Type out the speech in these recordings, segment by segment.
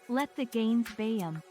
Let the gains bay 'em.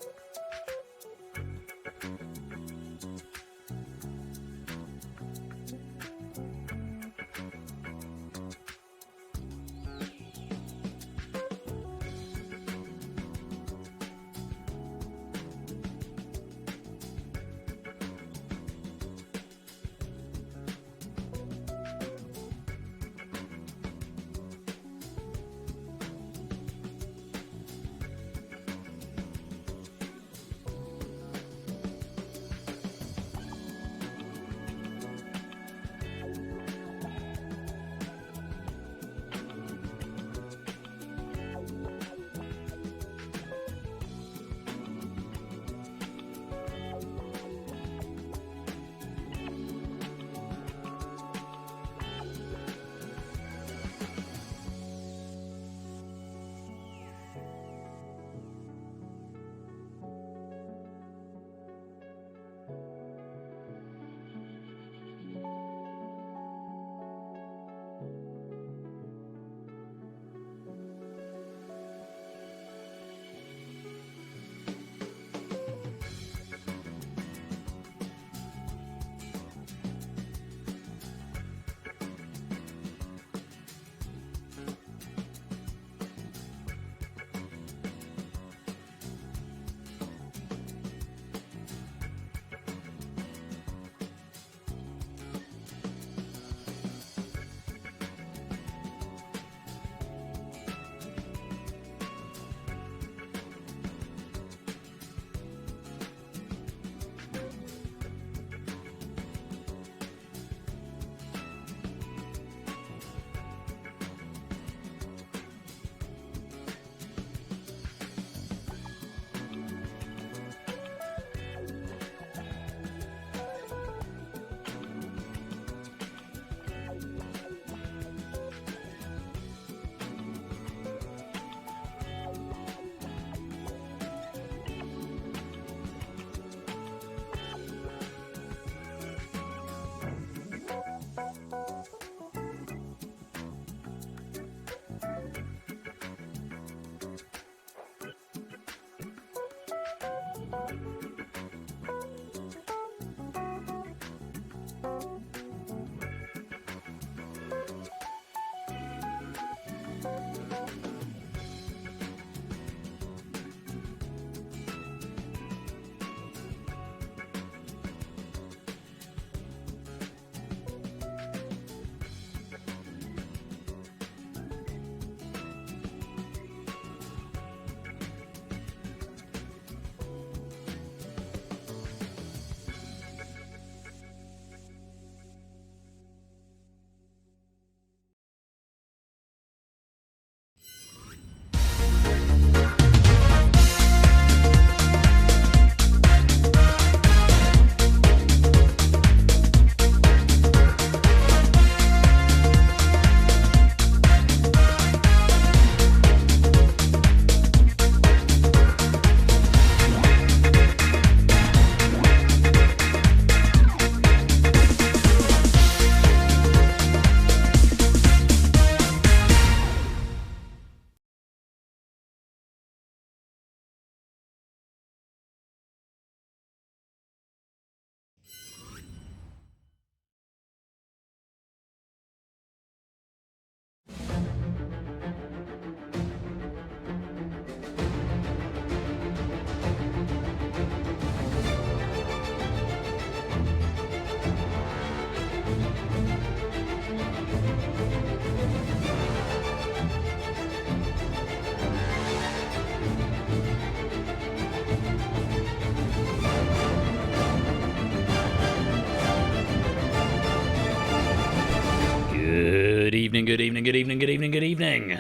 Good evening.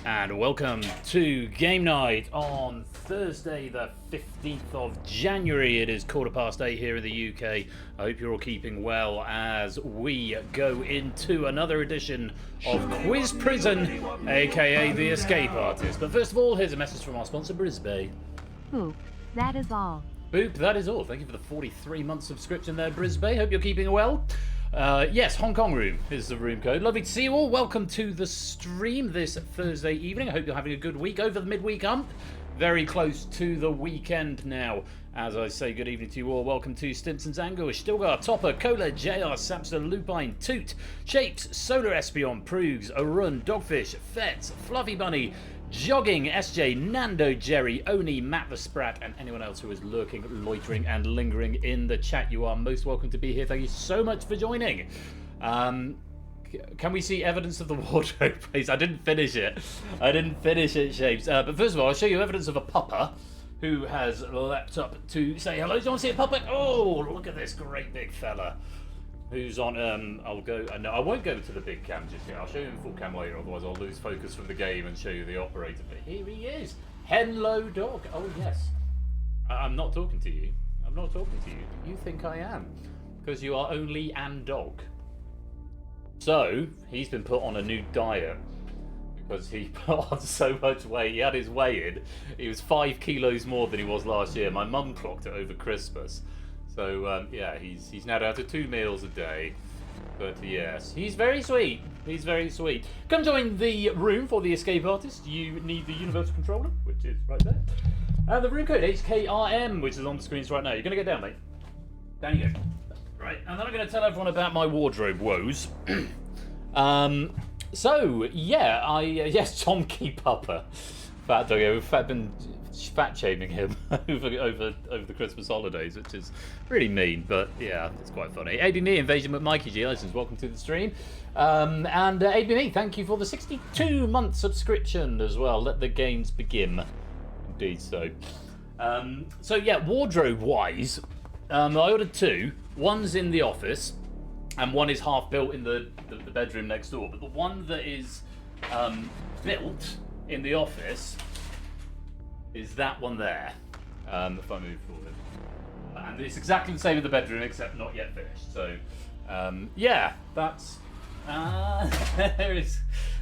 And welcome to Game Night on Thursday, the 15th of January. It is 8:15 here in the UK. I hope you're all keeping well as we go into another edition of Quiz Prison, aka The Escape Artist. But first of all, here's a message from our sponsor, Brisbane. Boop, that is all. Boop, that is all. Thank you for the 43-month subscription there, Brisbane. Hope you're keeping well. Yes, Hong Kong room is the room code. Lovely to see you all. Welcome to the stream this Thursday evening. I hope you're having a good week over the midweek hump. Very close to the weekend now. As I say, good evening to you all. Welcome to Stimpson's Anguish, Stilgar, Topper, Cola, JR, Samson, Lupine, Toot, Shapes, Solar Espion, Prugs, Arun, Dogfish, Fets, Fluffy Bunny, Jogging, SJ, Nando, Jerry, Oni, Matt the Sprat, and anyone else who is lurking, loitering, and lingering in the chat. You are most welcome to be here. Thank you so much for joining. Can we see evidence of the wardrobe, please? I didn't finish it. Shapes. But first of all, I'll show you evidence of a pupper who has leapt up to say hello. Do you want to see a puppet? Oh, look at this great big fella. Who's on, I'll go, no, I won't go to the big cam just yet. I'll show you in full cam later, otherwise I'll lose focus from the game and show you the operator. But here he is. Hello, dog. Oh, yes. I'm not talking to you. I'm not talking to you. You think I am. Because you are only an dog. So, he's been put on a new diet. Because he put on so much weight. He had his weigh-in. He was 5 kilos more than he was last year. My mum clocked it over Christmas. So, yeah, he's now down to 2 meals a day. But, yes, he's very sweet. He's very sweet. Come join the room for the escape artist. You need the universal controller, which is right there. And the room code, HKRM, which is on the screens right now. You're going to get down, mate. Down you go. Right, and then I'm going to tell everyone about my wardrobe woes. So, yeah, yes, Tom Keep Upper. Fat doggo. I've been fat shaming him over the Christmas holidays, which is really mean, but yeah, it's quite funny. ABME, Invasion with Mikey G. License, welcome to the stream. And ABME, thank you for the 62-month subscription as well. Let the games begin. Indeed so. So yeah, wardrobe-wise, I ordered 2. One's in the office, and one is half built in the bedroom next door. But the one that is built in the office is that one there, if I move forward. And it's exactly the same in the bedroom, except not yet finished. So, yeah, that's...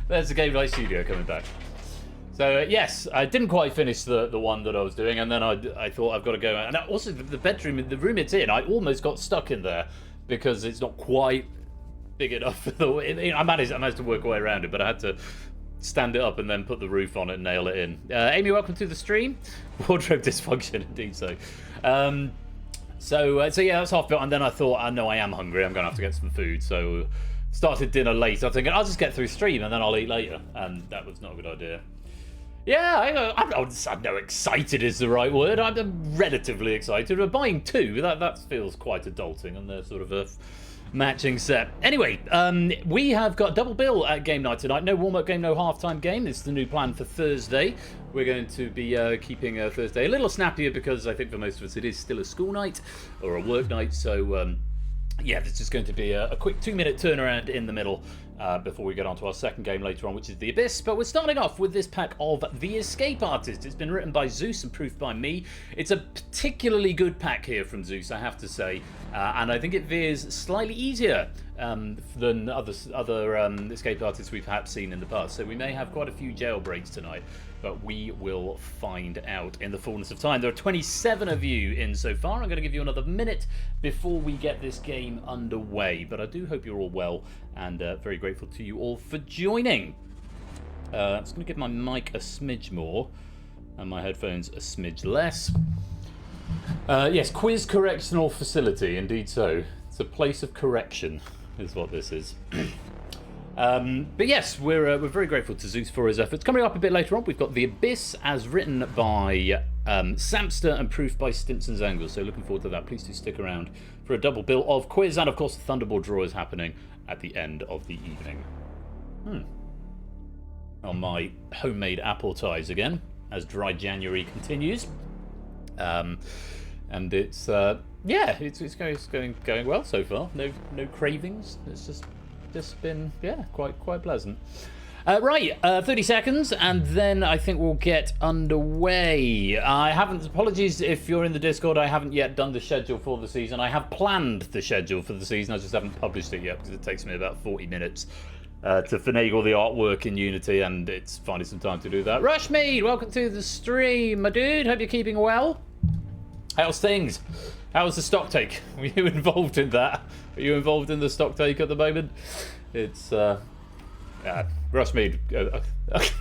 there's the Game Night Studio coming back. So, yes, I didn't quite finish the one that I was doing, and then I thought I've got to go... And also, the bedroom, the room it's in, I almost got stuck in there, because it's not quite big enough for the... I managed to work my way around it, but I had to stand it up and then put the roof on it and nail it in. Amy, welcome to the stream. Wardrobe dysfunction, indeed so. So yeah, that's half built, and then I thought, I know I am hungry, I'm going to have to get some food, so started dinner late. I was thinking, I'll just get through stream and then I'll eat later, and that was not a good idea. Yeah, I know excited is the right word. I'm relatively excited. But buying 2, that feels quite adulting, and they're sort of a matching set. Anyway, we have got double bill at game night tonight. No warm-up game, no half-time game. This is the new plan for Thursday. We're going to be keeping Thursday a little snappier, because I think for most of us it is still a school night or a work night. So, yeah, this is going to be a quick 2-minute turnaround in the middle before we get on to our second game later on, which is The Abyss. But we're starting off with this pack of The Escape Artist. It's been written by Zeus and proofed by me. It's a particularly good pack here from Zeus, I have to say. And I think it veers slightly easier than other escape artists we've perhaps seen in the past. So we may have quite a few jailbreaks tonight, but we will find out in the fullness of time. There are 27 of you in so far. I'm going to give you another minute before we get this game underway. But I do hope you're all well, and very grateful to you all for joining. I'm just going to give my mic a smidge more and my headphones a smidge less. Yes, quiz correctional facility, indeed so. It's a place of correction, is what this is. But yes, we're very grateful to Zeus for his efforts. Coming up a bit later on, we've got The Abyss, as written by Samster and proofed by Stimpson's Angle. So looking forward to that. Please do stick around for a double bill of quiz, and of course the Thunderbolt draw is happening at the end of the evening. On my homemade apple ties again, as dry January continues. And it's yeah, it's going well so far. No cravings. It's just been, yeah, quite pleasant. Right, 30 seconds, and then I think we'll get underway. Apologies if you're in the Discord, I haven't yet done the schedule for the season. I have planned the schedule for the season, I just haven't published it yet, because it takes me about 40 minutes to finagle the artwork in Unity, and it's finding some time to do that. Rushmead, welcome to the stream, my dude. Hope you're keeping well. How's things? How's the stock take? Were you involved in that? Are you involved in the stock take at the moment? It's Rushmead.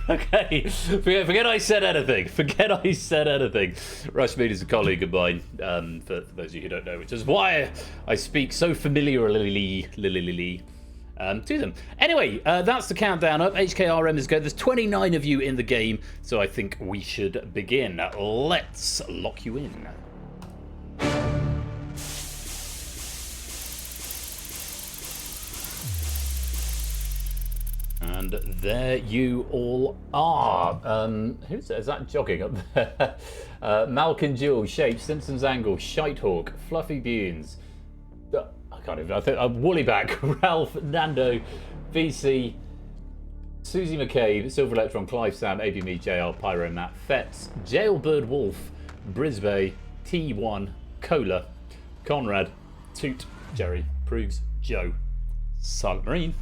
Okay, forget I said anything. Forget I said anything. Rushmead is a colleague of mine. For those of you who don't know, which is why I speak so familiarly to them. Anyway, that's the countdown up. HKRM is good. There's 29 of you in the game, so I think we should begin. Let's lock you in. And there you all are. Who's that? Is that jogging up there? Malkin Jewel, Shape, Simpsons Angle, Shitehawk, Fluffy Beans. I can't even. I think Woollyback, Ralph, Nando, VC, Susie McCabe, Silver Electron, Clive Sam, ABME, JR, Pyro, Matt, Fetz, Jailbird Wolf, Brisbane, T1, Cola, Conrad, Toot, Jerry, Proogs, Joe, Silent Marine,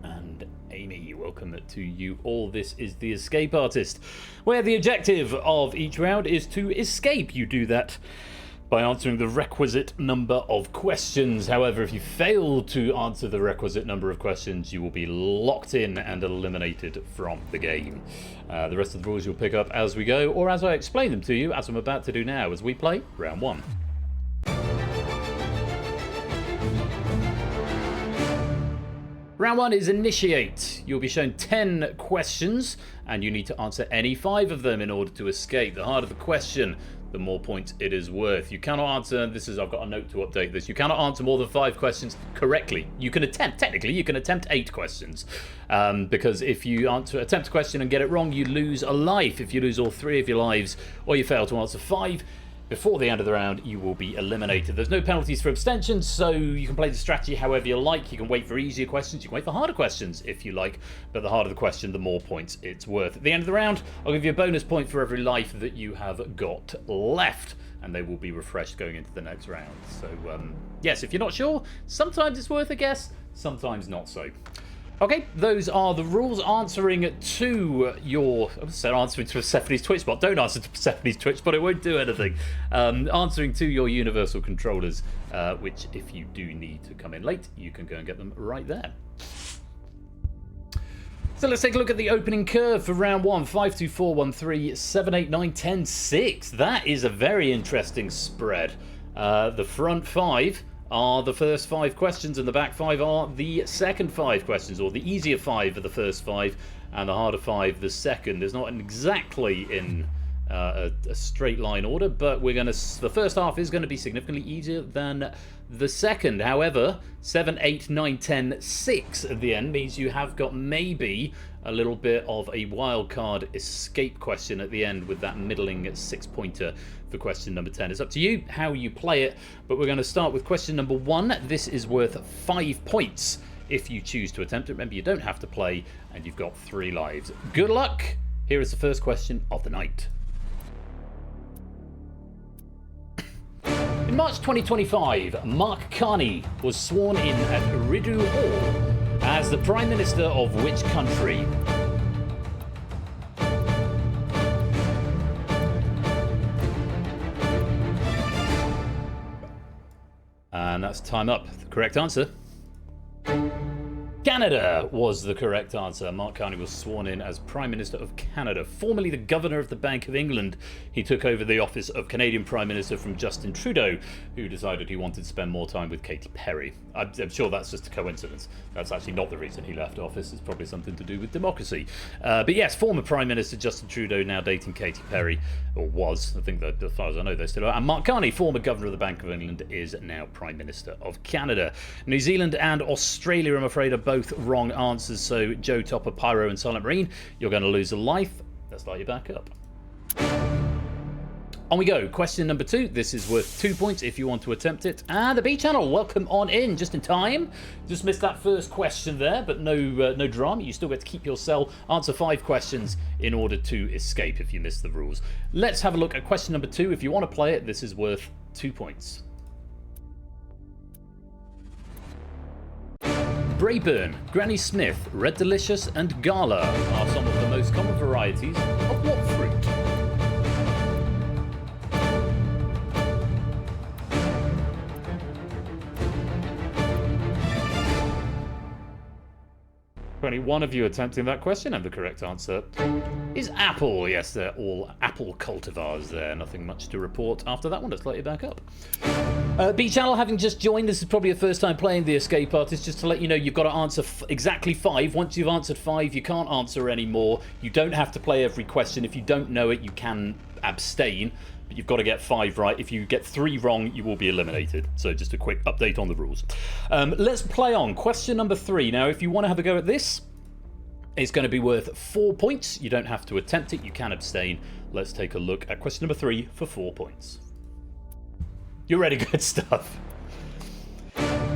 and Amy. Welcome to you all. This is the Escape Artist, where the objective of each round is to escape. You do that by answering the requisite number of questions. However, if you fail to answer the requisite number of questions, you will be locked in and eliminated from the game. The rest of the rules you'll pick up as we go, or as I explain them to you, as I'm about to do now, as we play round one. Round one is Initiate. You'll be shown 10 questions, and you need to answer any 5 of them in order to escape. The harder the question, the more points it is worth. You cannot answer, I've got a note to update this, you cannot answer more than 5 questions correctly. You can attempt, technically, you can attempt 8 questions. Because if you attempt a question and get it wrong, you lose a life. If you lose all 3 of your lives, or you fail to answer 5, before the end of the round, you will be eliminated. There's no penalties for abstentions, so you can play the strategy however you like. You can wait for easier questions, you can wait for harder questions if you like, but the harder the question, the more points it's worth. At the end of the round, I'll give you a bonus point for every life that you have got left, and they will be refreshed going into the next round. So, yes, if you're not sure, sometimes it's worth a guess, sometimes not so. Okay, those are the rules. Answering to Persephone's Twitch bot. Don't answer to Persephone's Twitch bot, it won't do anything. Answering to your universal controllers, which if you do need to come in late, you can go and get them right there. So let's take a look at the opening curve for round one. 5, 2, 4, 1, 3, 7, 8, 9, 10, 6. That is a very interesting spread. The front 5 are the first 5 questions, and the back 5 are the second 5 questions, or the easier 5 are the first 5, and the harder 5 the second. It's not exactly in a straight line order, but the first half is going to be significantly easier than the second. However, 7, 8, 9, 10, 6 at the end means you have got maybe a little bit of a wild card escape question at the end with that middling 6-pointer for question number 10. It's up to you how you play it, but we're going to start with question number 1. This is worth 5 points if you choose to attempt it. Remember, you don't have to play, and you've got 3 lives. Good luck. Here is the first question of the night. In March 2025, Mark Carney was sworn in at Rideau Hall as the Prime Minister of which country? And that's time up. The correct answer: Canada was the correct answer. Mark Carney was sworn in as Prime Minister of Canada. Formerly the Governor of the Bank of England, he took over the office of Canadian Prime Minister from Justin Trudeau, who decided he wanted to spend more time with Katy Perry. I'm sure that's just a coincidence. That's actually not the reason he left office. It's probably something to do with democracy. But yes, former Prime Minister Justin Trudeau now dating Katy Perry, or was. I think that, as far as I know, they still are. And Mark Carney, former Governor of the Bank of England, is now Prime Minister of Canada. New Zealand and Australia, I'm afraid, are both wrong answers. So Joe, Topper, Pyro, and Silent Marine, you're going to lose a life. Let's light you back up. On we go. Question number 2. This is worth 2 points if you want to attempt it. And the B channel, welcome on in, just in time. Just missed that first question there, but no drama. You still get to keep your cell. Answer 5 questions in order to escape if you miss the rules. Let's have a look at question number 2. If you want to play it, this is worth 2 points. Brayburn, Granny Smith, Red Delicious, and Gala are some of the most common varieties of what fruit? 21 of you attempting that question, and the correct answer is apple. Yes, they're all apple cultivars there. Nothing much to report after that one. Let's light it back up. B-Channel, having just joined, this is probably your first time playing the Escape Artist. Just to let you know, you've got to answer exactly 5. Once you've answered 5, you can't answer any more. You don't have to play every question. If you don't know it, you can abstain. But you've got to get 5 right. If you get 3 wrong, you will be eliminated. So just a quick update on the rules. Let's play on. Question number 3. Now, if you want to have a go at this, it's going to be worth 4 points. You don't have to attempt it. You can abstain. Let's take a look at question number 3 for 4 points. You're ready? Good stuff.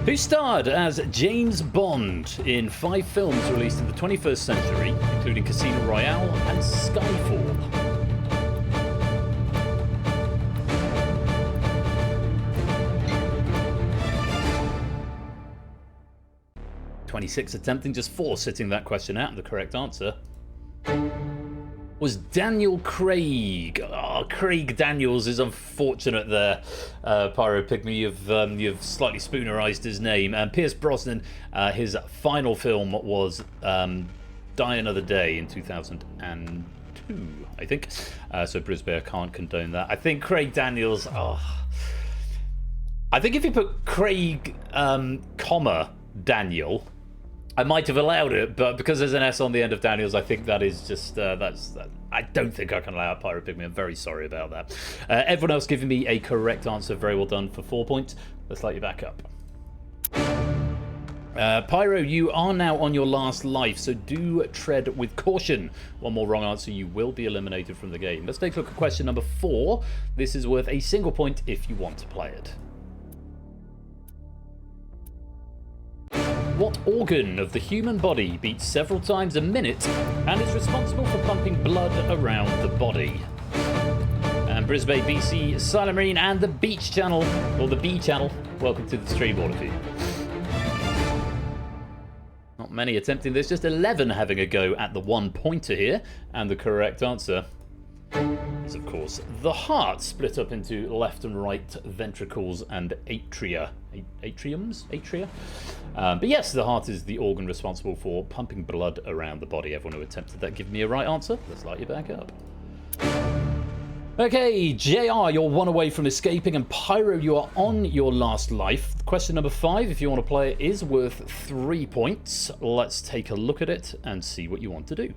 Who starred as James Bond in 5 films released in the 21st century, including Casino Royale and Skyfall? 26 attempting, just 4 sitting that question out, and the correct answer was Daniel Craig. Oh, Craig Daniels is unfortunate there. Pyro Pygmy, you've slightly spoonerized his name. And Pierce Brosnan, his final film was Die Another Day in 2002, I think. So Brisbane can't condone that. I think Craig Daniels. I think if you put Craig, Daniel, I might have allowed it, but because there's an S on the end of Daniels, I think that is just, I don't think I can allow it, Pyro Pygmy. I'm very sorry about that. Everyone else giving me a correct answer. Very well done for 4 points. Let's light you back up. Pyro, you are now on your last life, so do tread with caution. One more wrong answer, you will be eliminated from the game. Let's take a look at question number 4. This is worth a single point if you want to play it. What organ of the human body beats several times a minute and is responsible for pumping blood around the body? And Brisbane, BC, Silent Marine, and the Beach Channel, or the B Channel, welcome to the stream, all of you. Not many attempting this, just 11 having a go at the 1-pointer here, and the correct answer is, of course, the heart, split up into left and right ventricles and atria. Atria? But yes, the heart is the organ responsible for pumping blood around the body. Everyone who attempted that, give me a right answer. Let's light you back up. Okay, JR, you're 1 away from escaping, and Pyro, you are on your last life. Question number 5, if you want to play it, is worth 3 points. Let's take a look at it and see what you want to do.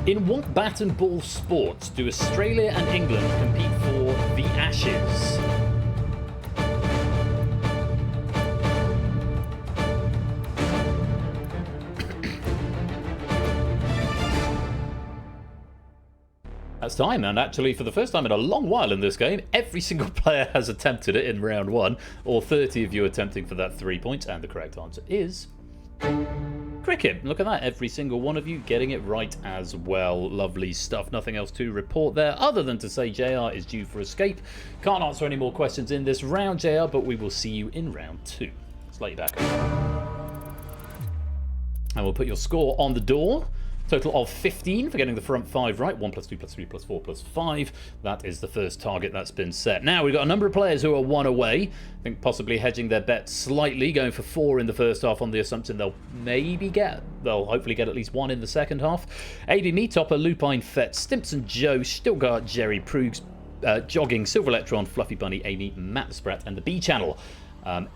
In what bat and ball sports do Australia and England compete for the Ashes? That's time, and actually for the first time in a long while in this game, every single player has attempted it in round 1, or 30 of you attempting for that 3 points, and the correct answer is cricket. Look at that, every single one of you getting it right as well. Lovely stuff. Nothing else to report there other than to say JR is due for escape. Can't answer any more questions in this round, JR, but we will see you in round 2. Let's lay you back. And we'll put your score on the door. Total of 15 for getting the front 5 right. 1 plus 2 plus 3 plus 4 plus 5. That is the first target that's been set. Now, we've got a number of players who are 1 away. I think possibly hedging their bet slightly, going for 4 in the first half on the assumption they'll hopefully get at least 1 in the second half. AB Meatopper, Lupine, Fett, Stimpson, Joe, Stilgart, Jerry, Proogs, Jogging, Silver Electron, Fluffy Bunny, Amy, Matt the Sprat, and the B Channel.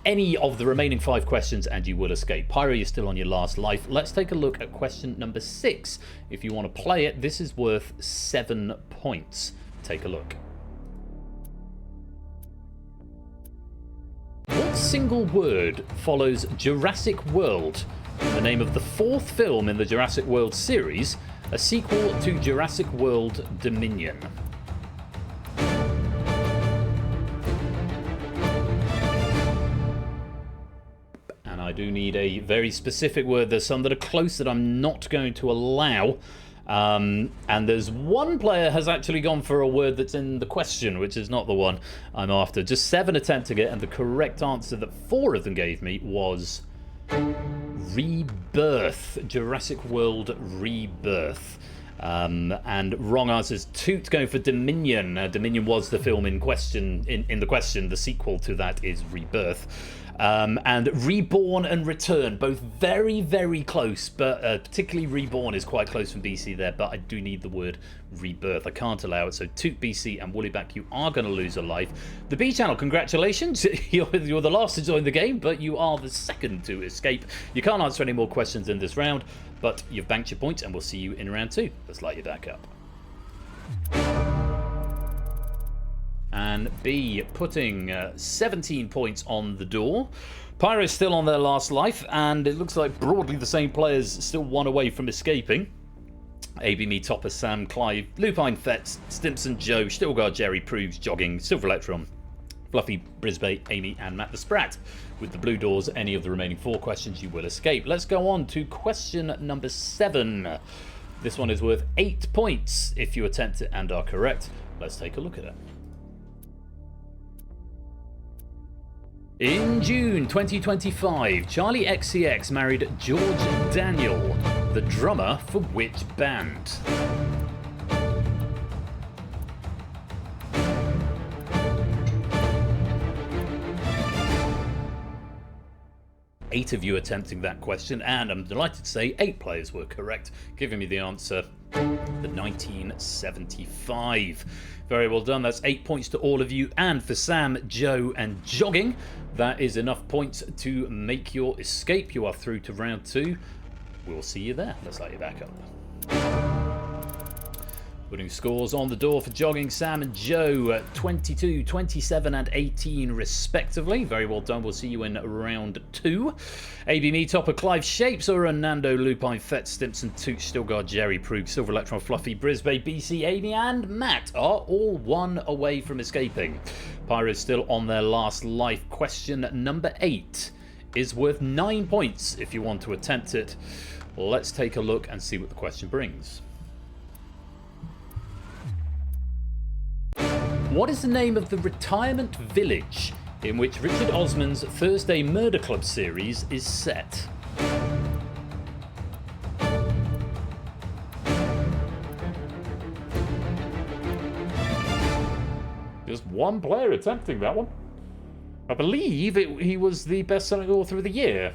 Any of the remaining 5 questions and you will escape. Pyro, you're still on your last life. Let's take a look at question number 6. If you want to play it, this is worth 7 points. Take a look. What single word follows Jurassic World, the name of the 4th film in the Jurassic World series, a sequel to Jurassic World Dominion? I do need a very specific word. There's some that are close that I'm not going to allow. And there's one player has actually gone for a word that's in the question, which is not the one I'm after. Just 7 attempting it, and the correct answer that 4 of them gave me was Rebirth. Jurassic World Rebirth. And wrong answers. Toot going for Dominion. Dominion was the film in question. In the question, the sequel to that is Rebirth. And Reborn and Return, both very, very close, but particularly Reborn is quite close from BC there, but I do need the word Rebirth. I can't allow it. So Toot, BC, and Woollyback, you are going to lose a life. The B channel, congratulations. You're the last to join the game, but you are the second to escape. You can't answer any more questions in this round, but you've banked your points, and we'll see you in round 2. Let's light you back up. And B putting 17 points on the door. Pyro's still on their last life, and it looks like broadly the same players still one away from escaping. AB Me, Topper, Sam, Clive, Lupine, Fetz, Stimson, Joe, Stilgar, Jerry, Proves, Jogging, Silver Electron, Fluffy, Brisbane, Amy, and Matt the Sprat. With the blue doors, any of the remaining 4 questions you will escape. Let's go on to question number 7. This one is worth 8 points if you attempt it and are correct. Let's take a look at it. In June 2025, Charlie XCX married George Daniel, the drummer for which band? Eight of you attempting that question, and I'm delighted to say 8 players were correct, giving me the answer, the 1975. Very well done. That's 8 points to all of you, and for Sam, Joe, and Jogging, that is enough points to make your escape. You are through to round 2. We'll see you there. Let's light you back up. Putting scores on the door for Jogging, Sam and Joe, 22, 27 and 18 respectively. Very well done. We'll see you in round 2. AB Me, Topper, Clive, Shapes, Ura, Nando, Lupine, Fetz, Stimson, Toot, Stilgar, Jerry, Prug, Silver Electron, Fluffy, Brisbane, BC, Amy and Matt are all one away from escaping. Pyro's still on their last life. Question number 8 is worth 9 points if you want to attempt it. Let's take a look and see what the question brings. What is the name of the retirement village in which Richard Osman's Thursday Murder Club series is set? Just one player attempting that one. I believe he was the best-selling author of the year.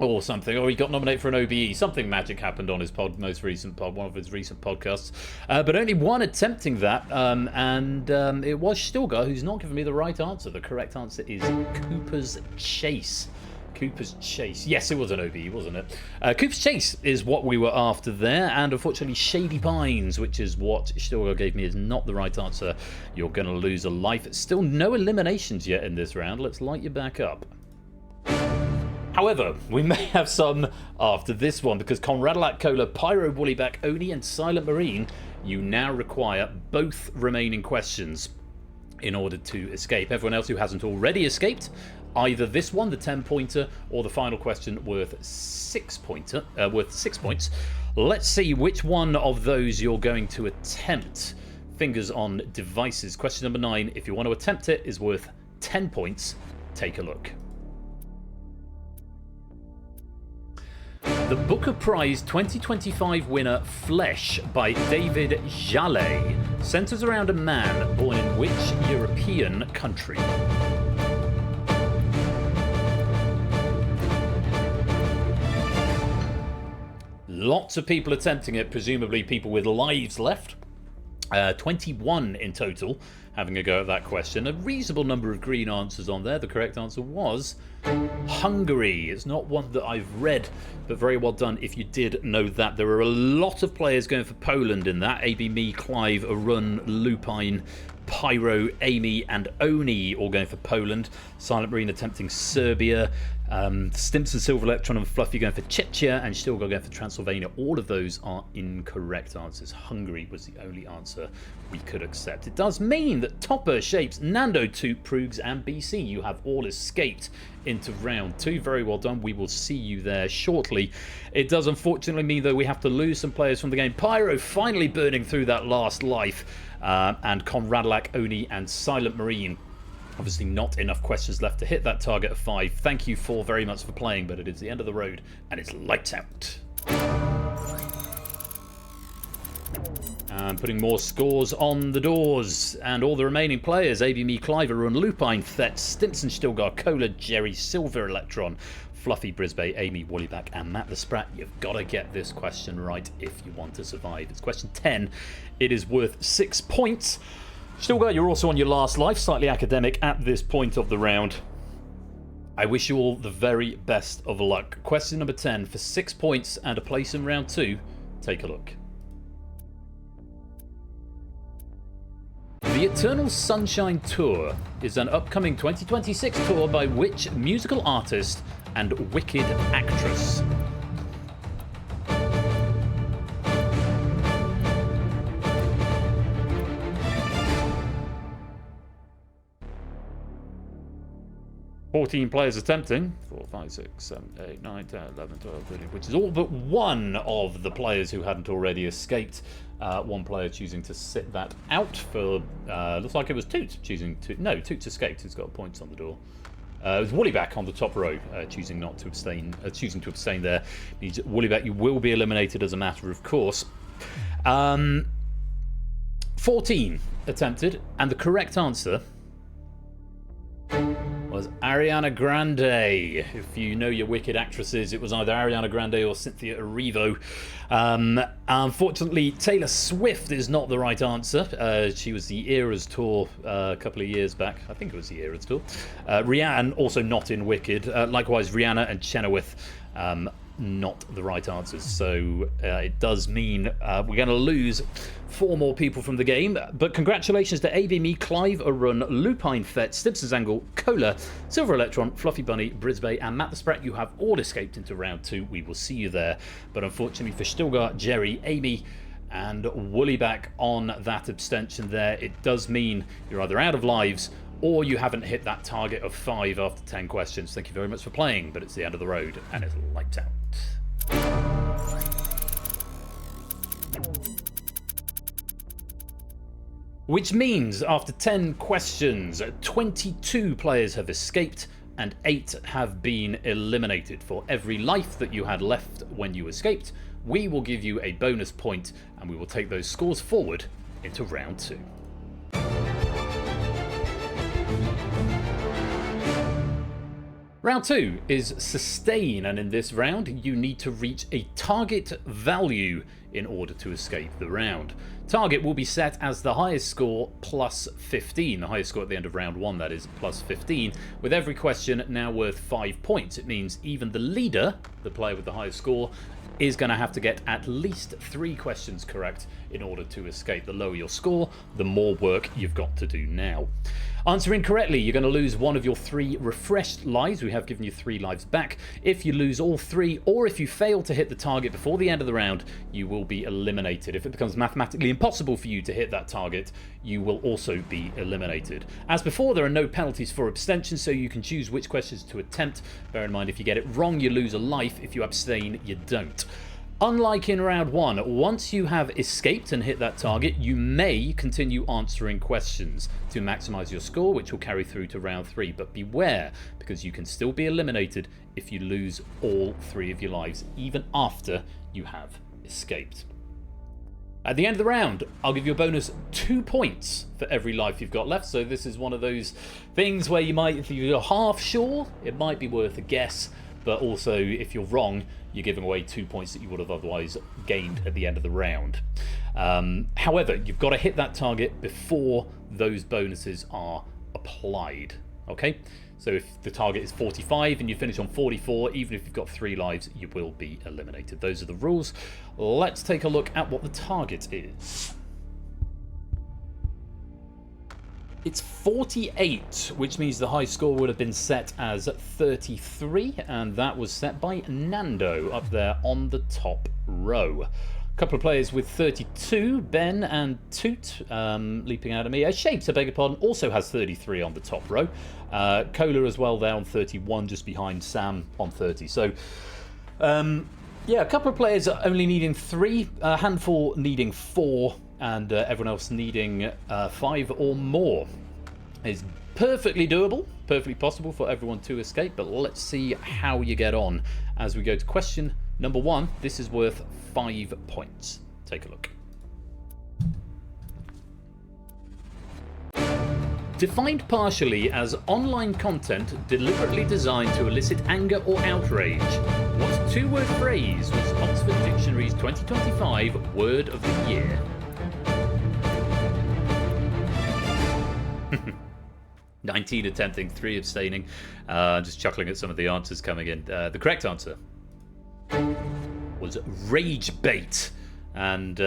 Or something, or he got nominated for an OBE. Something magic happened on his most recent pod, one of his recent podcasts. But only one attempting that, and it was Stilgar, who's not given me the right answer. The correct answer is Cooper's Chase. Cooper's Chase. Yes, it was an OBE, wasn't it? Cooper's Chase is what we were after there, and unfortunately Shady Pines, which is what Stilgar gave me, is not the right answer. You're going to lose a life. Still no eliminations yet in this round. Let's light you back up. However, we may have some after this one, because Conradalak, Cola, Pyro, Woollyback, Oni and Silent Marine, you now require both remaining questions in order to escape. Everyone else who hasn't already escaped, either this one, the 10-pointer, or the final question worth 6 points. Let's see which one of those you're going to attempt. Fingers on devices. Question number 9, if you want to attempt it, is worth 10 points. Take a look. The Booker Prize 2025 winner Flesh by David Jallet centres around a man born in which European country? Lots of people attempting it, presumably people with lives left. 21 in total having a go at that question. A reasonable number of green answers on there. The correct answer was Hungary. It's not one that I've read, but very well done if you did know that. There were a lot of players going for Poland in that. AB Me, Clive, Arun, Lupine, Pyro, Amy and Oni all going for Poland. Silent Marine attempting Serbia. Stimson, Silver Electron and Fluffy going for Czechia, and Stilgar going for Transylvania. All of those are incorrect answers. Hungary was the only answer we could accept. It does mean that Topper, Shapes, Nando, Toot, Prugs and BC, you have all escaped into round 2. Very well done. We will see you there shortly. It does unfortunately mean, though, we have to lose some players from the game. Pyro finally burning through that last life, and Conradalak, Oni and Silent Marine. Obviously not enough questions left to hit that target of 5. Thank you very much for playing, but it is the end of the road and it's lights out. And putting more scores on the doors. And all the remaining players, AB Me, Clive, Arun, Lupine, Thet, Stimson, Stilgar, Cola, Jerry, Silver Electron, Fluffy, Brisbane, Amy, Woollyback, and Matt the Sprat. You've got to get this question right if you want to survive. It's question 10. It is worth 6 points. Stilgar, you're also on your last life, slightly academic at this point of the round. I wish you all the very best of luck. Question number 10 for 6 points and a place in round 2. Take a look. The Eternal Sunshine Tour is an upcoming 2026 tour by which musical artist and Wicked actress? "14 players attempting. 4, 5, 6, 7, 8, 9, 10, 11, 12, 13, which is all but one of the players who hadn't already escaped. One player choosing to sit that out for, looks like it was Toots choosing to, no, Toots escaped, he's got points on the door. It was Woollyback on the top row, choosing to abstain there. Means Woollyback, you will be eliminated as a matter of course. 14 attempted, and the correct answer was Ariana Grande. If you know your Wicked actresses, it was either Ariana Grande or Cynthia Erivo. Unfortunately, Taylor Swift is not the right answer. She was the Eras tour a couple of years back. I think it was the Eras tour. Rihanna, also not in Wicked. Likewise, Rihanna and Chenoweth, not the right answers. So it does mean we're going to lose 4 more people from the game. But congratulations to AB Me, Clive, Arun, Lupine, Fett, Stimson's Angle, Cola, Silver Electron, Fluffy Bunny, Brisbane, and Matt the Sprat. You have all escaped into round 2. We will see you there. But unfortunately for Stilgar, Jerry, Amy, and Woollyback on that abstention there, it does mean you're either out of lives or you haven't hit that target of 5 after 10 questions. Thank you very much for playing, but it's the end of the road and it's lights out. Which means after 10 questions, 22 players have escaped and 8 have been eliminated. For every life that you had left when you escaped, we will give you a bonus point and we will take those scores forward into round 2. Round 2 is sustain, and in this round you need to reach a target value in order to escape the round. Target will be set as the highest score plus 15. The highest score at the end of round 1, that is, plus 15, with every question now worth 5 points. It means even the leader, the player with the highest score, is going to have to get at least 3 questions correct in order to escape. The lower your score, the more work you've got to do now. Answering correctly, you're going to lose 1 of your 3 refreshed lives. We have given you 3 lives back. If you lose all 3, or if you fail to hit the target before the end of the round, you will be eliminated. If it becomes mathematically impossible for you to hit that target, you will also be eliminated. As before, there are no penalties for abstention, so you can choose which questions to attempt. Bear in mind, if you get it wrong, you lose a life. If you abstain, you don't. Unlike in round 1, once you have escaped and hit that target, you may continue answering questions to maximise your score, which will carry through to round 3. But beware, because you can still be eliminated if you lose all 3 of your lives, even after you have escaped. At the end of the round, I'll give you a bonus 2 points for every life you've got left. So this is one of those things where you might, if you're half sure, it might be worth a guess. But also, if you're wrong, you're giving away 2 points that you would have otherwise gained at the end of the round. However, you've got to hit that target before those bonuses are applied. Okay? So if the target is 45 and you finish on 44, even if you've got 3 lives, you will be eliminated. Those are the rules. Let's take a look at what the target is. It's 48, which means the high score would have been set as 33, and that was set by Nando up there on the top row. A couple of players with 32, Ben and Toot, leaping out at me. Shapes, I beg your pardon, also has 33 on the top row. Cola as well there on 31, just behind Sam on 30. So, yeah, a couple of players only needing 3, a handful needing 4, and everyone else needing 5 or more. Is perfectly doable, perfectly possible for everyone to escape, but let's see how you get on as we go to question number 1. This is worth 5 points. Take a look. Defined partially as online content deliberately designed to elicit anger or outrage, what two-word phrase was Oxford Dictionary's 2025 Word of the Year? 19 attempting, 3 abstaining. Just chuckling at some of the answers coming in. The correct answer was rage bait. And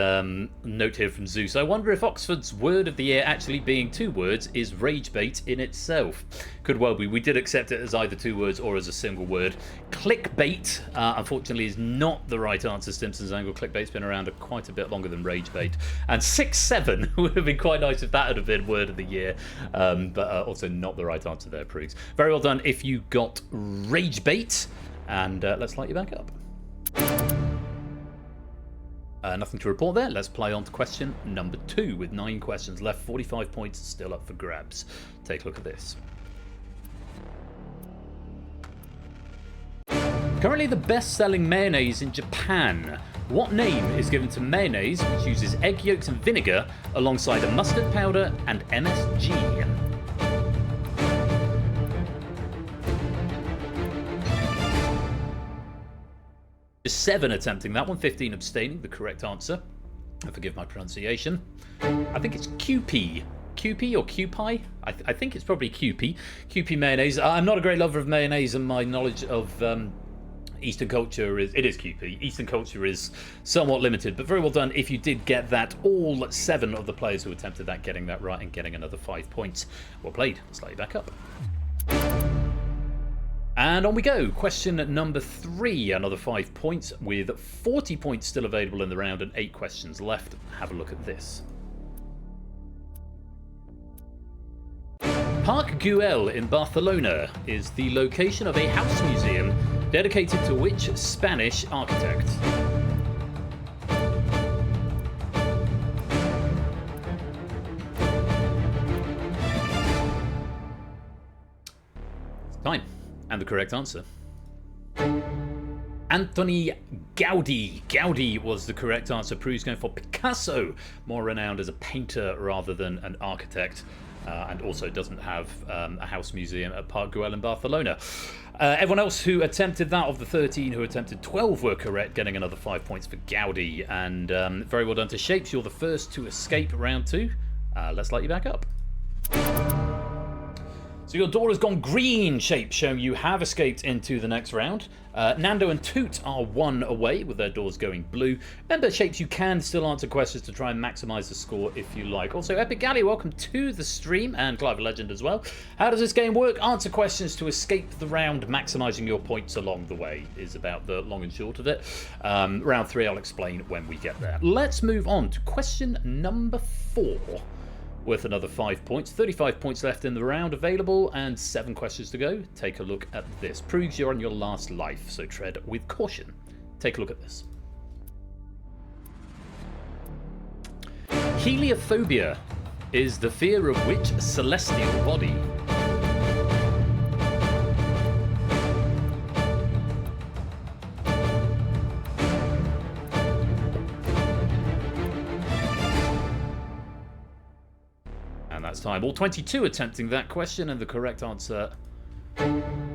note here from Zeus, I wonder if Oxford's word of the year actually being 2 words is rage bait in itself. Could well be. We did accept it as either 2 words or as a single word. Clickbait, unfortunately, is not the right answer. Stimson's angle. Clickbait's been around quite a bit longer than rage bait. And 6-7 would have been quite nice if that had been word of the year. But also not the right answer there, Priggs. Very well done if you got rage bait. And let's light you back up. Nothing to report there. Let's play on to question number 2 with 9 questions left. 45 points still up for grabs. Take a look at this. Currently the best-selling mayonnaise in Japan. What name is given to mayonnaise which uses egg yolks and vinegar alongside a mustard powder and MSG? Just 7 attempting that one, 15 abstaining. The correct answer. Forgive my pronunciation. I think it's QP. QP or QPie? I think it's probably QP. QP mayonnaise. I'm not a great lover of mayonnaise, and my knowledge of Eastern culture is... It is QP. Eastern culture is somewhat limited, but very well done if you did get that. All 7 of the players who attempted that getting that right and getting another 5 points. Well played. Let's lay back up. And on we go. Question number 3, another 5 points with 40 points still available in the round and 8 questions left. Have a look at this. Park Güell in Barcelona is the location of a house museum dedicated to which Spanish architect? Time. And the correct answer. Antoni Gaudi. Gaudi was the correct answer. Prue's going for Picasso, more renowned as a painter rather than an architect, and also doesn't have a house museum at Park Güell in Barcelona. Everyone else who attempted that, of the 13 who attempted, 12 were correct, getting another 5 points for Gaudi. And very well done to Shapes. You're the first to escape round 2. Let's light you back up. So your door has gone green, Shape, showing you have escaped into the next round. Nando and Toot are 1 away with their doors going blue. Remember, Shapes, you can still answer questions to try and maximise the score if you like. Also, Epic Galley, welcome to the stream, and Clive Legend as well. How does this game work? Answer questions to escape the round, maximising your points along the way is about the long and short of it. Round 3 I'll explain when we get there. Let's move on to question number 4. Worth another 5 points. 35 points left in the round available and 7 questions to go. Take a look at this. Proves you're on your last life, so tread with caution. Take a look at this. Heliophobia is the fear of which celestial body? That's time. All 22 attempting that question, and the correct answer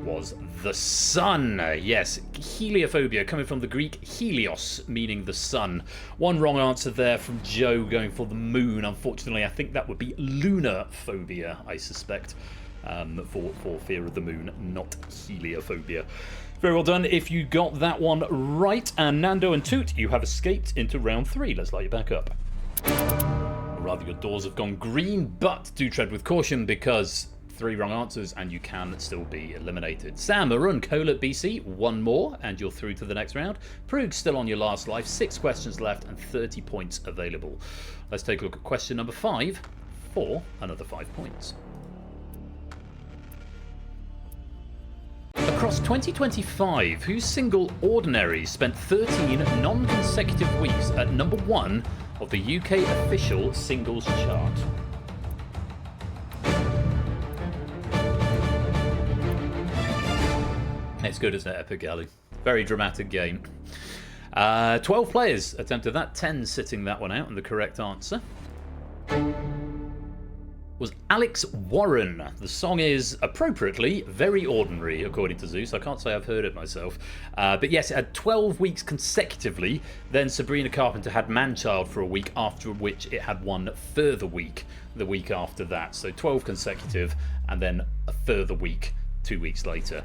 was the sun. Yes, heliophobia, coming from the Greek helios, meaning the sun. 1 wrong answer there from Joe, going for the moon. Unfortunately, I think that would be lunar phobia, I suspect, for fear of the moon, not heliophobia. Very well done if you got that one right. And Nando and Toot, you have escaped into round 3. Let's light you back up. Rather, your doors have gone green, but do tread with caution because 3 wrong answers and you can still be eliminated. Sam, Arun, Cola, BC, 1 more and you're through to the next round. Prug still on your last life, 6 questions left and 30 points available. Let's take a look at question number 5 for another 5 points. Across 2025, whose single Ordinary spent 13 non-consecutive weeks at number 1 of the UK official singles chart? It's good, isn't it, Epic Galley? Very dramatic game. 12 players attempted that, 10 sitting that one out, and the correct answer was Alex Warren. The song is, appropriately, very ordinary, according to Zeus. I can't say I've heard it myself. But yes, it had 12 weeks consecutively. Then Sabrina Carpenter had Manchild for a week, after which it had one further week the week after that. So 12 consecutive, and then a further week 2 weeks later.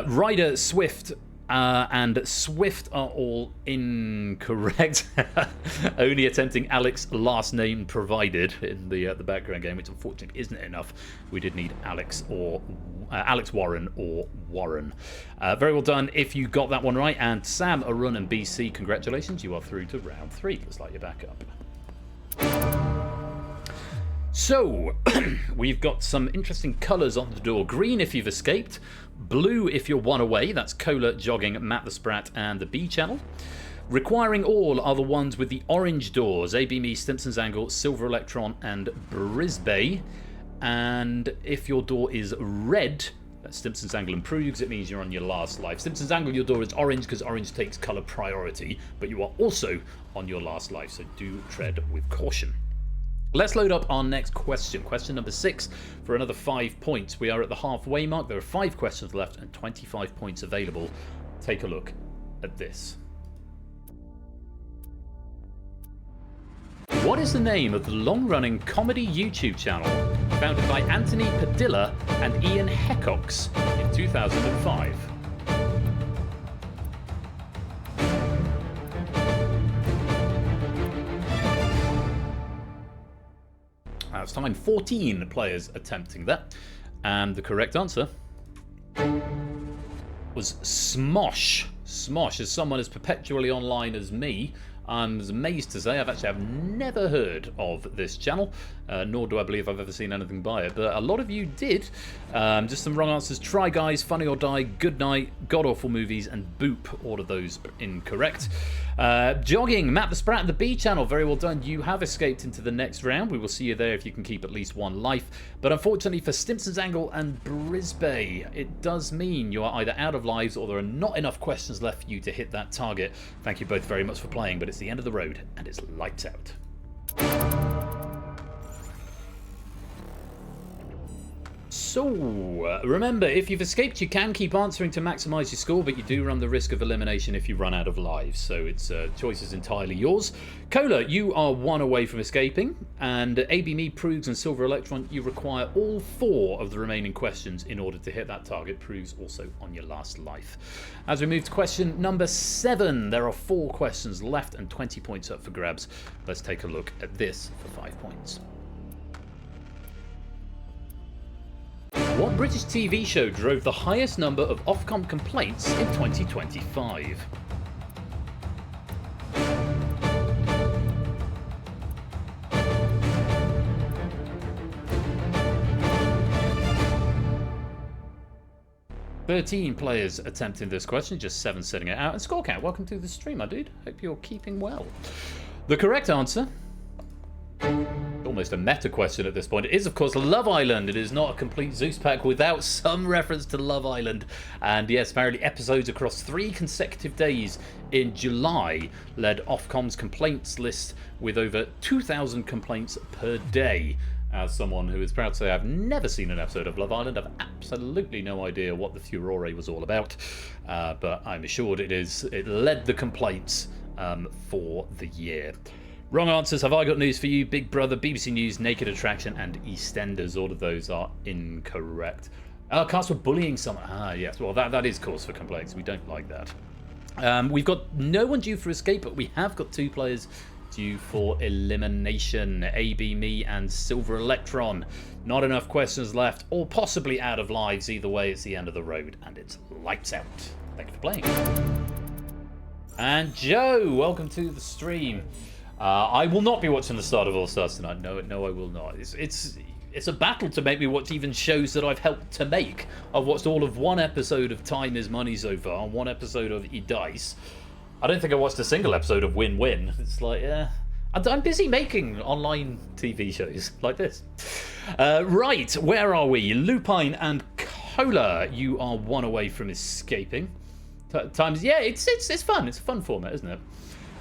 Ryder, Swift, and Swift are all incorrect. Only attempting Alex last name provided in the background game, which unfortunately isn't enough. We did need Alex Warren or Warren. Very well done if you got that one right. And Sam, Arun, and BC, congratulations, you are through to round 3. Looks like you're back up. So, we've got some interesting colours on the door. Green if you've escaped. Blue if you're one away. That's Cola, Jogging, Matt the Sprat, and the B channel. Requiring all are the ones with the orange doors. ABME, Stimpson's Angle, Silver Electron, and Brisbane. And if your door is red, that's Stimpson's Angle improves. It means you're on your last life. Stimpson's Angle, your door is orange because orange takes colour priority. But you are also on your last life, so do tread with caution. Let's load up our next question. Question number 6 for another 5 points. We are at the halfway mark. There are 5 questions left and 25 points available. Take a look at this. What is the name of the long-running comedy YouTube channel founded by Anthony Padilla and Ian Heckox in 2005? It's time. 14 players attempting that. And the correct answer was Smosh. Smosh, as someone as perpetually online as me, I'm amazed to say I've never heard of this channel, nor do I believe I've ever seen anything by it, but a lot of you did. Just some wrong answers. Try Guys, Funny or Die, Good Night, God Awful Movies, and Boop. All of those incorrect. Jogging, Matt the Sprat, and the B channel. Very well done. You have escaped into the next round. We will see you there if you can keep at least one life. But unfortunately for Stimpson's Angle and Brisbane, it does mean you are either out of lives or there are not enough questions left for you to hit that target. Thank you both very much for playing, but it's the end of the road and it's lights out. So, remember, if you've escaped, you can keep answering to maximise your score, but you do run the risk of elimination if you run out of lives, so its choice is entirely yours. Cola, you are one away from escaping, and ABME, Prugs, and Silver Electron, you require all 4 of the remaining questions in order to hit that target. Prugs also on your last life. As we move to question number 7, there are 4 questions left and 20 points up for grabs. Let's take a look at this for 5 points. What British TV show drove the highest number of Ofcom complaints in 2025? "13 players attempting this question, just 7 setting it out. And Scorecount, welcome to the stream, my dude. Hope you're keeping well. The correct answer, almost a meta question at this point, it is of course Love Island. It is not a complete Zeus pack without some reference to Love Island. And yes, apparently episodes across 3 consecutive days in July led Ofcom's complaints list with over 2,000 complaints per day. As someone who is proud to say I've never seen an episode of Love Island, I've absolutely no idea what the furore was all about, but I'm assured it led the complaints for the year. Wrong answers. Have I got news for you? Big Brother, BBC News, Naked Attraction, and EastEnders. All of those are incorrect. Cast for bullying someone. Yes. Well, that is cause for complaints. We don't like that. We've got no one due for escape, but we have got 2 players due for elimination. AB, me, and Silver Electron. Not enough questions left, or possibly out of lives. Either way, it's the end of the road, and it's lights out. Thank you for playing. And Joe, welcome to the stream. I will not be watching the start of All Stars tonight. No, I will not. It's a battle to make me watch even shows that I've helped to make. I've watched all of 1 episode of Time Is Money so far, and 1 episode of E-Dice. I don't think I watched a single episode of Win-Win. It's like, yeah, I'm busy making online TV shows like this. Right, where are we? Lupine and Cola, you are 1 away from escaping. Times, yeah, it's fun. It's a fun format, isn't it?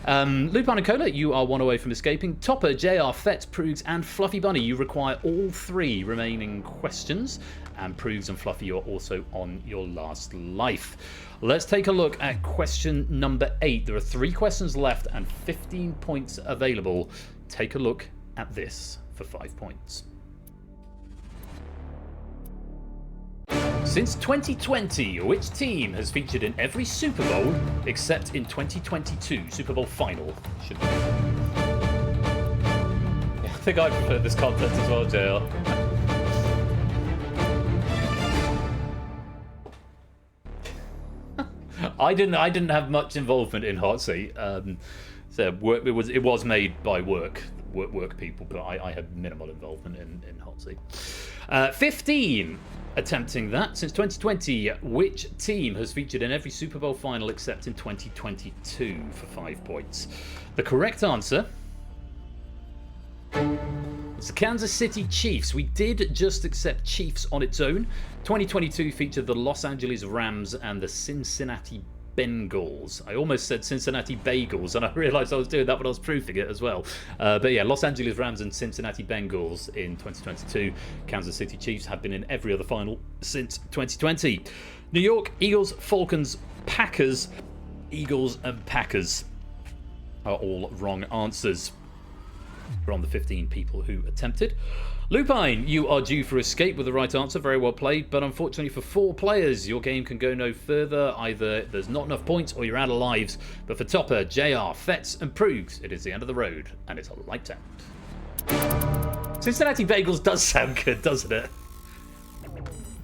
Lupin and Cola, you are one away from escaping. Topper, JR, Fetz, Proogs, and Fluffy Bunny, you require all 3 remaining questions. And Proogs and Fluffy, you're also on your last life. Let's take a look at question number 8. There are 3 questions left and 15 points available. Take a look at this for 5 points. Since 2020, which team has featured in every Super Bowl except in 2022 Super Bowl final? Should be. Yeah, I think I prefer this content as well, JL. I didn't have much involvement in Hot Seat. So it was made by work people, but I had minimal involvement in Hot Seat. 15. Attempting that. Since 2020, which team has featured in every Super Bowl final except in 2022 for 5 points? The correct answer is the Kansas City Chiefs. We did just accept Chiefs on its own. 2022 featured the Los Angeles Rams and the Cincinnati Bengals. I almost said Cincinnati Bagels, and I realized I was doing that when I was proofing it as well. But yeah, Los Angeles Rams and Cincinnati Bengals in 2022. Kansas City Chiefs have been in every other final since 2020. New York, Eagles, Falcons, Packers. Eagles and Packers are all wrong answers from the 15 people who attempted. Lupine, you are due for escape with the right answer. Very well played, but unfortunately for 4 players, your game can go no further. Either there's not enough points or you're out of lives. But for Topper, JR, Fetz, and Proogs, it is the end of the road, and it's a light out. Cincinnati Bagels does sound good, doesn't it?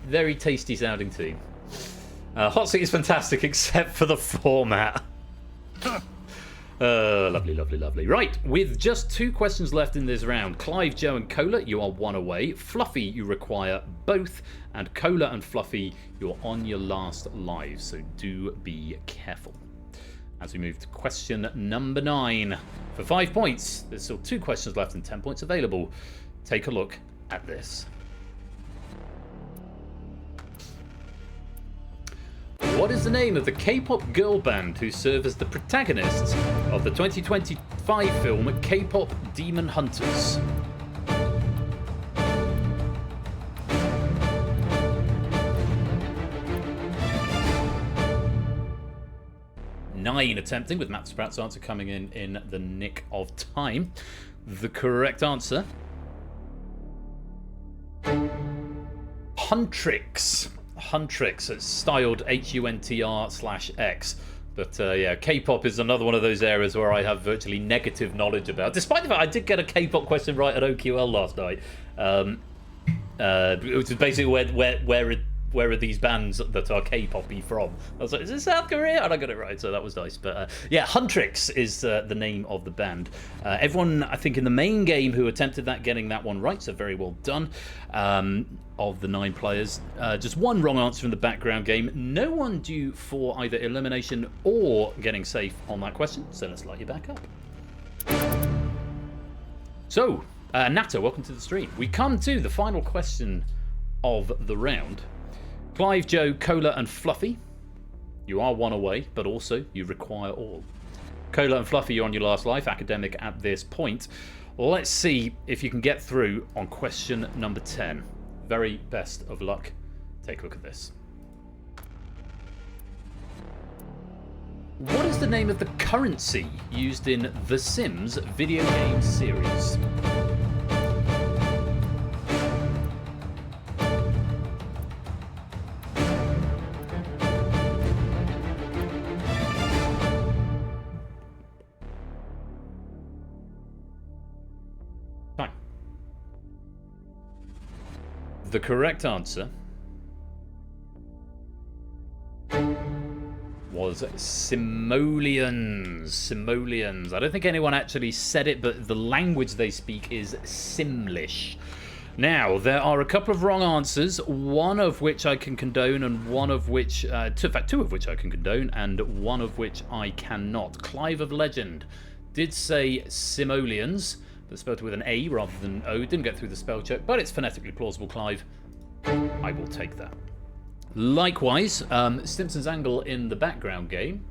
Very tasty sounding team. Hot Seat is fantastic, except for the format. Lovely, lovely, lovely. Right, with just 2 questions left in this round, Clive, Joe, and Cola, you are 1 away. Fluffy, you require both. And Cola and Fluffy, you're on your last lives, so do be careful. As we move to question number 9. For 5 points, there's still 2 questions left and 10 points available. Take a look at this. What is the name of the K-pop girl band who serve as the protagonists of the 2025 film K-pop Demon Hunters? Nine attempting, with Matt Sprout's answer coming in the nick of time. The correct answer: Huntrix. Huntrix, it's styled HUNTR/X. But yeah, K-pop is another one of those areas where I have virtually negative knowledge about. Despite the fact I did get a K-pop question right at OQL last night, which is basically where are these bands that are K-poppy from? I was like, is it South Korea? And I got it right, so that was nice. But yeah, Huntrix is the name of the band. Everyone, I think, in the main game who attempted that, getting that one right, so very well done. Of the 9 players, just 1 wrong answer in the background game. No one due for either elimination or getting safe on that question, so let's light you back up. So, Nato, welcome to the stream. We come to the final question of the round. Clive, Joe, Cola, and Fluffy, you are 1 away, but also you require all. Cola and Fluffy, you're on your last life, academic at this point. Let's see if you can get through on question number 10. Very best of luck. Take a look at this. What is the name of the currency used in The Sims video game series? The correct answer was simoleons. Simoleons. I don't think anyone actually said it, but the language they speak is Simlish. Now, there are a couple of wrong answers, one of which I can condone, and one of which, in fact, 2 of which I can condone, and one of which I cannot. Clive of Legend did say simoleons, but spelled with an A rather than O. Didn't get through the spell check, but it's phonetically plausible, Clive. I will take that. Likewise, Simpsons Angle in the background game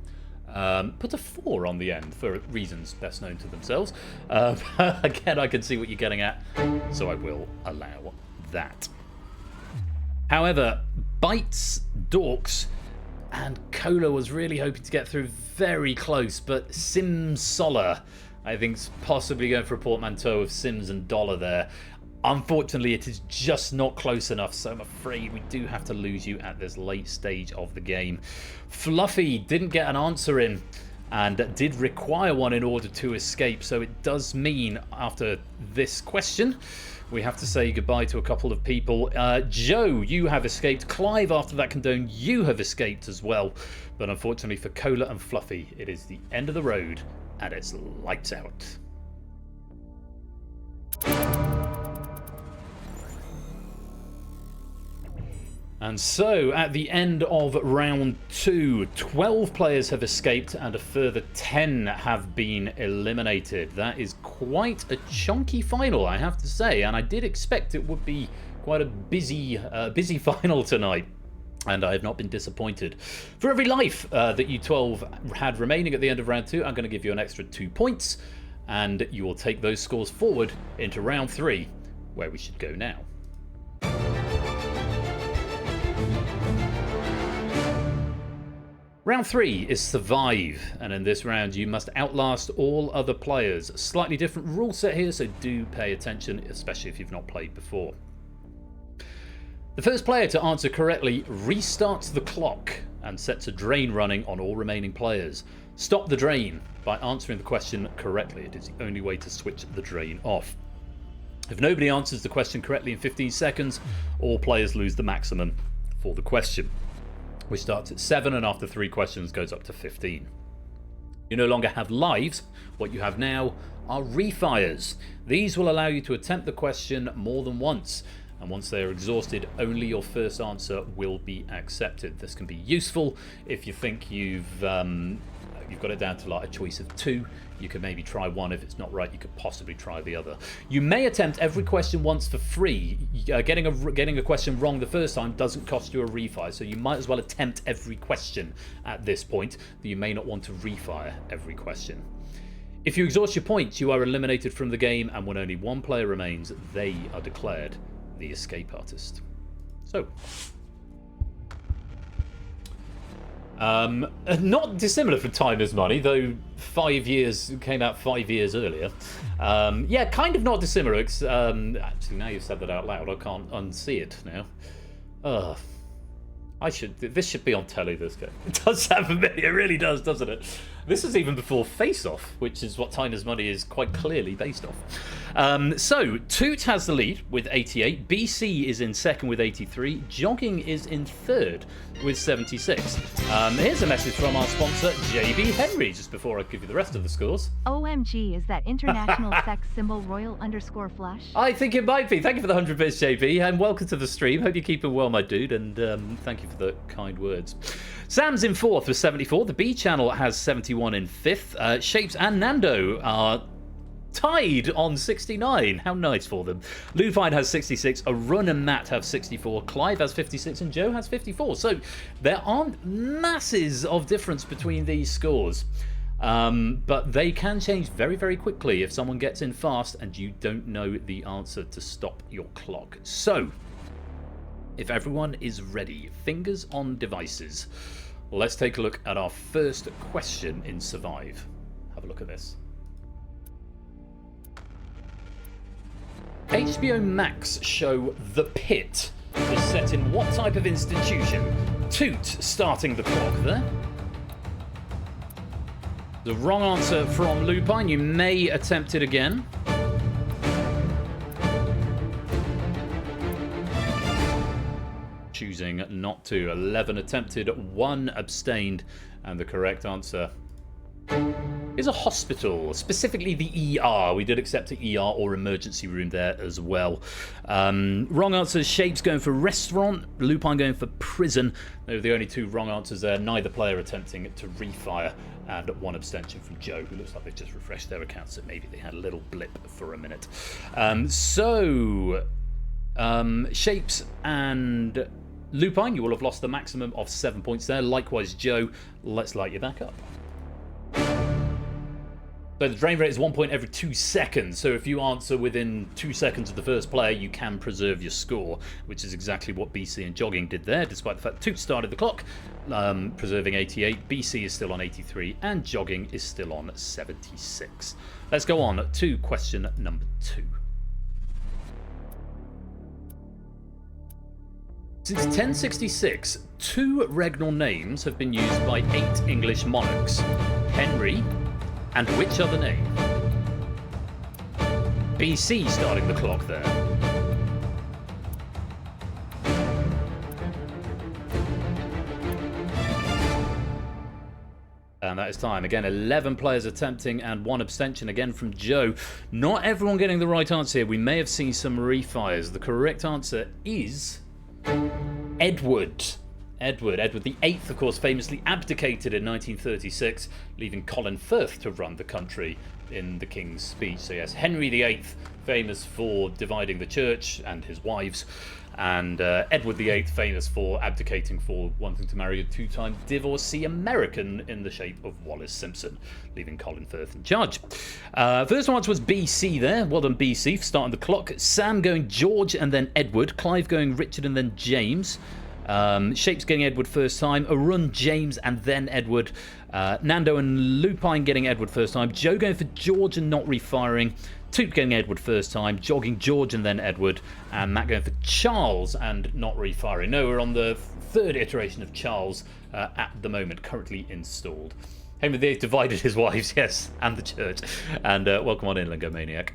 Put a 4 on the end for reasons best known to themselves. Again, I can see what you're getting at, so I will allow that. However, Bites, Dorks, and Cola was really hoping to get through very close, but Simsola, I think, is possibly going for a portmanteau of Sims and Dollar there. Unfortunately, it is just not close enough, so I'm afraid we do have to lose you at this late stage of the game. Fluffy didn't get an answer in and did require one in order to escape, so it does mean after this question we have to say goodbye to a couple of people. Joe, you have escaped. Clive, after that condone, you have escaped as well. But unfortunately for Cola and Fluffy, it is the end of the road and it's lights out. And so, at the end of round 2, 12 players have escaped and a further 10 have been eliminated. That is quite a chunky final, I have to say, and I did expect it would be quite a busy final tonight. And I have not been disappointed. For every life that you 12 had remaining at the end of round 2, I'm going to give you an extra 2 points, and you will take those scores forward into round 3, where we should go now. Round 3 is Survive, and in this round you must outlast all other players. Slightly different rule set here, so do pay attention, especially if you've not played before. The first player to answer correctly restarts the clock and sets a drain running on all remaining players. Stop the drain by answering the question correctly. It is the only way to switch the drain off. If nobody answers the question correctly in 15 seconds, all players lose the maximum for the question, which starts at 7 and after 3 questions goes up to 15. You no longer have lives. What you have now are refires. These will allow you to attempt the question more than once, and once they are exhausted, only your first answer will be accepted. This can be useful if you think you've got it down to like a choice of 2. You could maybe try one. If it's not right, you could possibly try the other. You may attempt every question once for free. Getting a question wrong the first time doesn't cost you a refire, so you might as well attempt every question at this point, but you may not want to refire every question. If you exhaust your points, you are eliminated from the game, and when only one player remains, they are declared the escape artist. So, not dissimilar from Time is Money, though 5 years came out 5 years earlier. Yeah, kind of not dissimilar. Actually, now you've said that out loud, I can't unsee it now. This should be on telly, this game. It does sound familiar, it really does, doesn't it? This is even before Face Off, which is what Time is Money is quite clearly based off. So, Toot has the lead with 88, BC is in second with 83, Jogging is in third with 76. Here's a message from our sponsor, JB Henry, just before I give you the rest of the scores. OMG, is that international sex symbol royal_flush? I think it might be. Thank you for the 100 bits, JB, and welcome to the stream. Hope you're keeping well, my dude, and thank you for the kind words. Sam's in fourth with 74. The B channel has 71 in fifth. Shapes and Nando are tied on 69. How nice for them. Lupine has 66. Arun and Matt have 64. Clive has 56 and Joe has 54. So there aren't masses of difference between these scores. But they can change very, very quickly if someone gets in fast and you don't know the answer to stop your clock. So, if everyone is ready, fingers on devices, let's take a look at our first question in Survive. Have a look at this. HBO Max show The Pit is set in what type of institution? Toot starting the clock there. The wrong answer from Lupine. You may attempt it again. Choosing not to. 11 attempted, 1 abstained, and the correct answer is a hospital, specifically the ER. We did accept the ER or emergency room there as well. Wrong answers, Shapes going for restaurant, Lupine going for prison. They were the only 2 wrong answers there. Neither player attempting to refire, and 1 abstention from Joe, who looks like they've just refreshed their accounts, so maybe they had a little blip for a minute. Shapes and Lupine, you will have lost the maximum of 7 points there. Likewise, Joe, let's light you back up. So the drain rate is 1 point every 2 seconds. So if you answer within 2 seconds of the first player, you can preserve your score, which is exactly what BC and Jogging did there, despite the fact Toot started the clock, preserving 88. BC is still on 83, and Jogging is still on 76. Let's go on to question number 2. Since 1066, 2 regnal names have been used by 8 English monarchs. Henry, and which other name? BC starting the clock there. And that is time. Again, 11 players attempting and 1 abstention again from Joe. Not everyone getting the right answer here. We may have seen some refires. The correct answer is Edward. Edward VIII, of course, famously abdicated in 1936, leaving Colin Firth to run the country in the King's Speech. So yes, Henry VIII, famous for dividing the church and his wives, and Edward VIII, famous for abdicating for wanting to marry a 2-time divorcee American in the shape of Wallis Simpson, leaving Colin Firth in charge. First answer was BC there. Well done, BC, for starting the clock. Sam going George and then Edward. Clive going Richard and then James. Shapes getting Edward first time. Arun, James, and then Edward. Nando and Lupine getting Edward first time. Joe going for George and not refiring. Toot getting Edward first time. Jogging George and then Edward. And Matt going for Charles and not refiring. No, we're on the 3rd iteration of Charles at the moment, currently installed. Henry VIII divided his wives, yes, and the church. And welcome on in, Lingomaniac.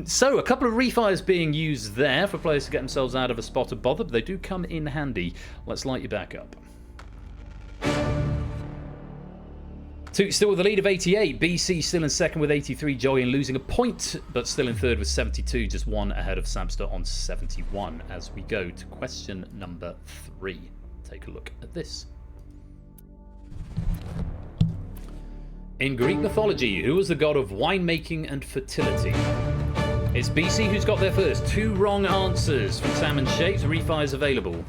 So, a couple of refires being used there for players to get themselves out of a spot of bother, but they do come in handy. Let's light you back up. Toot still with the lead of 88. BC still in second with 83. Jogging losing a point, but still in third with 72. Just 1 ahead of Samster on 71. As we go to question number 3. Take a look at this. In Greek mythology, who was the god of winemaking and fertility? It's BC who's got there first. 2 wrong answers from Sam and Shapes. Refires available.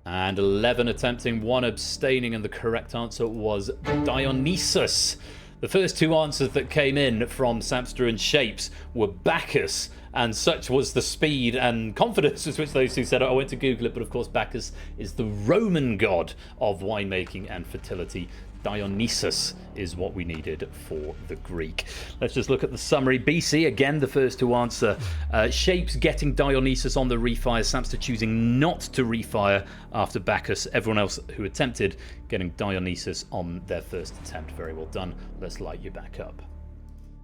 And 11 attempting, 1 abstaining, and the correct answer was Dionysus. The first 2 answers that came in from Samster and Shapes were Bacchus, and such was the speed and confidence with which those 2 said it. I went to Google it, but of course Bacchus is the Roman god of winemaking and fertility. Dionysus is what we needed for the Greek. Let's just look at the summary. BC, again, the first to answer. Shapes getting Dionysus on the refire. Samster choosing not to refire after Bacchus. Everyone else who attempted getting Dionysus on their first attempt. Very well done. Let's light you back up.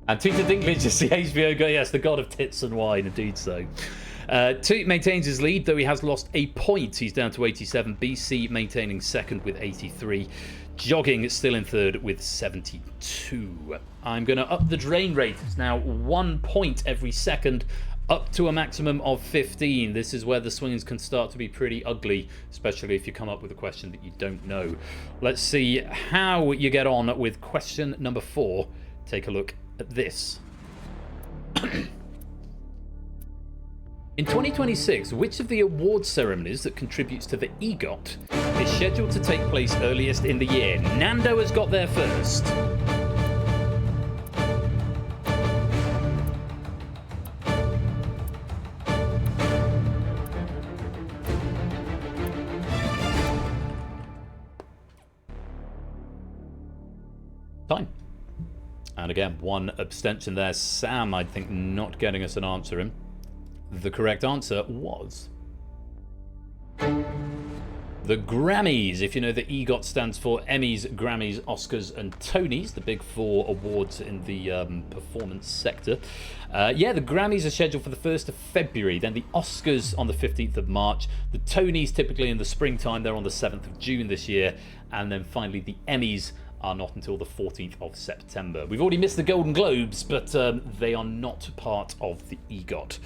And Peter Dinklage is the HBO guy. Yes, the god of tits and wine, indeed so. Toot maintains his lead, though he has lost a point. He's down to 87. BC maintaining second with 83. Jogging still in third with 72. I'm going to up the drain rate. It's now 1 point every second, up to a maximum of 15. This is where the swings can start to be pretty ugly, especially if you come up with a question that you don't know. Let's see how you get on with question number 4. Take a look at this. In 2026, which of the award ceremonies that contributes to the EGOT is scheduled to take place earliest in the year? Nando has got there first. Time. And again, 1 abstention there. Sam, I think, not getting us an answer in. The correct answer was the Grammys. If you know, the EGOT stands for Emmys, Grammys, Oscars, and Tonys, the big 4 awards in the performance sector. Yeah, the Grammys are scheduled for the 1st of February, then the Oscars on the 15th of March, the Tonys typically in the springtime, they're on the 7th of June this year, and then finally the Emmys are not until the 14th of September. We've already missed the Golden Globes, but they are not part of the EGOT.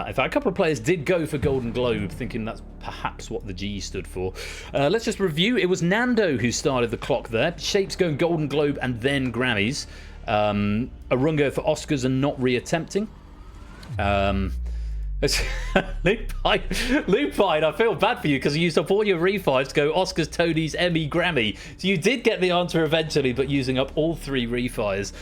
In fact, a couple of players did go for Golden Globe, thinking that's perhaps what the G stood for. Let's just review. It was Nando who started the clock there. Shapes going Golden Globe and then Grammys. Arungo for Oscars and not re-attempting. Lupine, I feel bad for you because you used up all your refires to go Oscars, Tonys, Emmy, Grammy. So you did get the answer eventually, but using up all 3 refires.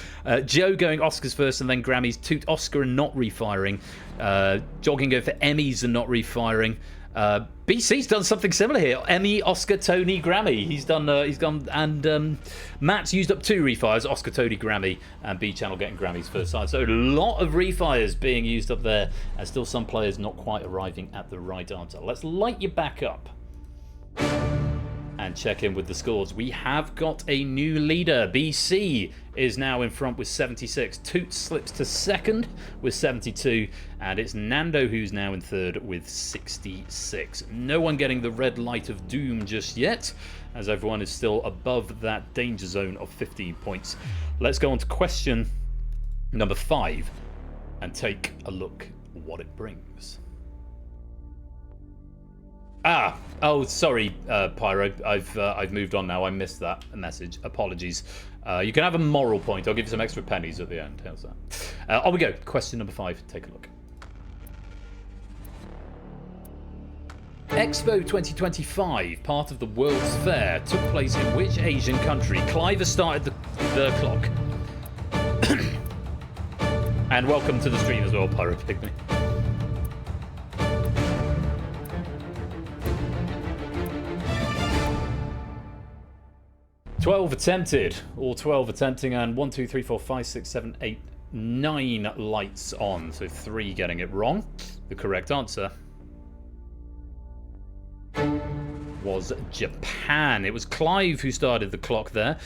Joe going Oscars first and then Grammys. Toot Oscar and not refiring. Jogging going for Emmys and not refiring. BC's done something similar here. Emmy, Oscar, Tony, Grammy. He's gone, and Matt's used up 2 refires: Oscar, Tony, Grammy, and B Channel getting Grammys first side. So a lot of refires being used up there, and still some players not quite arriving at the right answer. Let's light you back up and check in with the scores. We have got a new leader. BC is now in front with 76. Toot slips to second with 72. And it's Nando who's now in third with 66. No one getting the red light of doom just yet, as everyone is still above that danger zone of 15 points. Let's go on to question number 5 and take a look what it brings. Oh, sorry, Pyro. I've moved on now. I missed that message. Apologies. You can have a moral point. I'll give you some extra pennies at the end. How's that? On we go. Question number 5. Take a look. Expo 2025, part of the World's Fair, took place in which Asian country? Clive has started the clock. And welcome to the stream as well, Pyro Pygmy. 12 attempted, all 12 attempting, and 1, 2, 3, 4, 5, 6, 7, 8, 9 lights on. So 3 getting it wrong. The correct answer was Japan. It was Clive who started the clock there.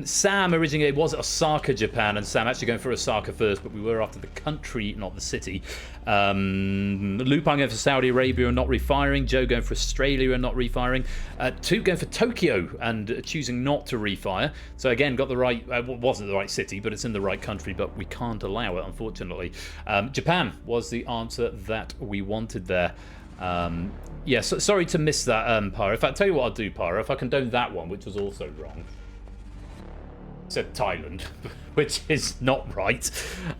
Sam originally, it was Osaka, Japan, and Sam actually going for Osaka first, but we were after the country, not the city. Lupin going for Saudi Arabia and not refiring. Joe going for Australia and not refiring. Toot going for Tokyo and choosing not to refire. So again, got the right, wasn't the right city, but it's in the right country, but we can't allow it, unfortunately. Japan was the answer that we wanted there. Yeah, so, sorry to miss that, Pyro. In fact, tell you what I'll do, Pyro. If I condone that one, which was also wrong. Said Thailand, which is not right.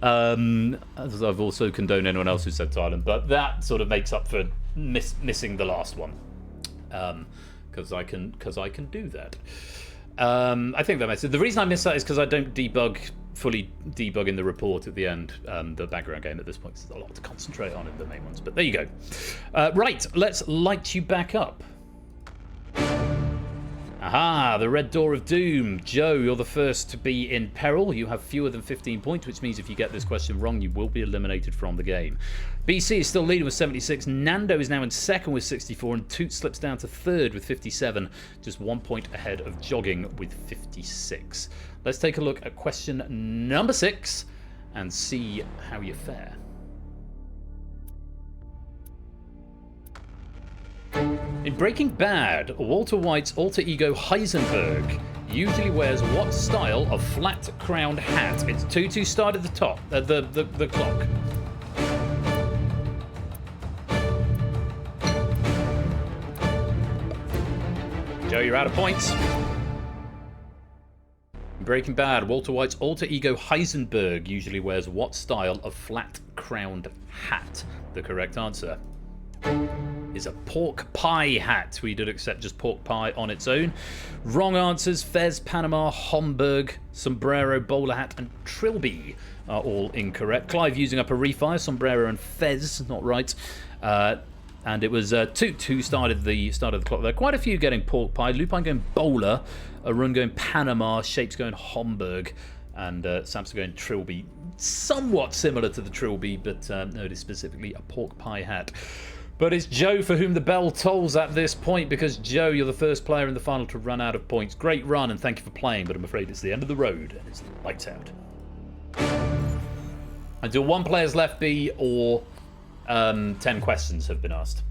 As I've also condoned anyone else who said Thailand, but that sort of makes up for missing the last one, because I can do that. I think that makes it. The reason I miss that is because I don't fully debug in the report at the end, the background game at this point. There's a lot to concentrate on in the main ones, but there you go. Right, let's light you back up. Aha, the red door of doom. Joe, you're the first to be in peril. You have fewer than 15 points, which means if you get this question wrong, you will be eliminated from the game. BC is still leading with 76. Nando is now in second with 64, and Toot slips down to third with 57, just 1 point ahead of Jogging with 56. Let's take a look at question number 6 and see how you fare. In Breaking Bad, Walter White's alter ego Heisenberg usually wears what style of flat-crowned hat? It's 2-2 start at the top, the clock. Joe, you're out of points. In Breaking Bad, Walter White's alter ego Heisenberg usually wears what style of flat-crowned hat? The correct answer is a pork pie hat. We did accept just pork pie on its own. Wrong answers: Fez, Panama, Homburg, sombrero, bowler hat, and trilby are all incorrect. Clive using up a refire, sombrero and Fez, not right. And it was Toot who started the clock there. Quite a few getting pork pie. Lupin going bowler, Arun going Panama, Shapes going Homburg, and Samson going trilby. Somewhat similar to the trilby, but no, it is specifically a pork pie hat. But it's Joe for whom the bell tolls at this point, because Joe, you're the first player in the final to run out of points. Great run, and thank you for playing, but I'm afraid it's the end of the road, and it's lights out. Until one player's left be, or 10 questions have been asked.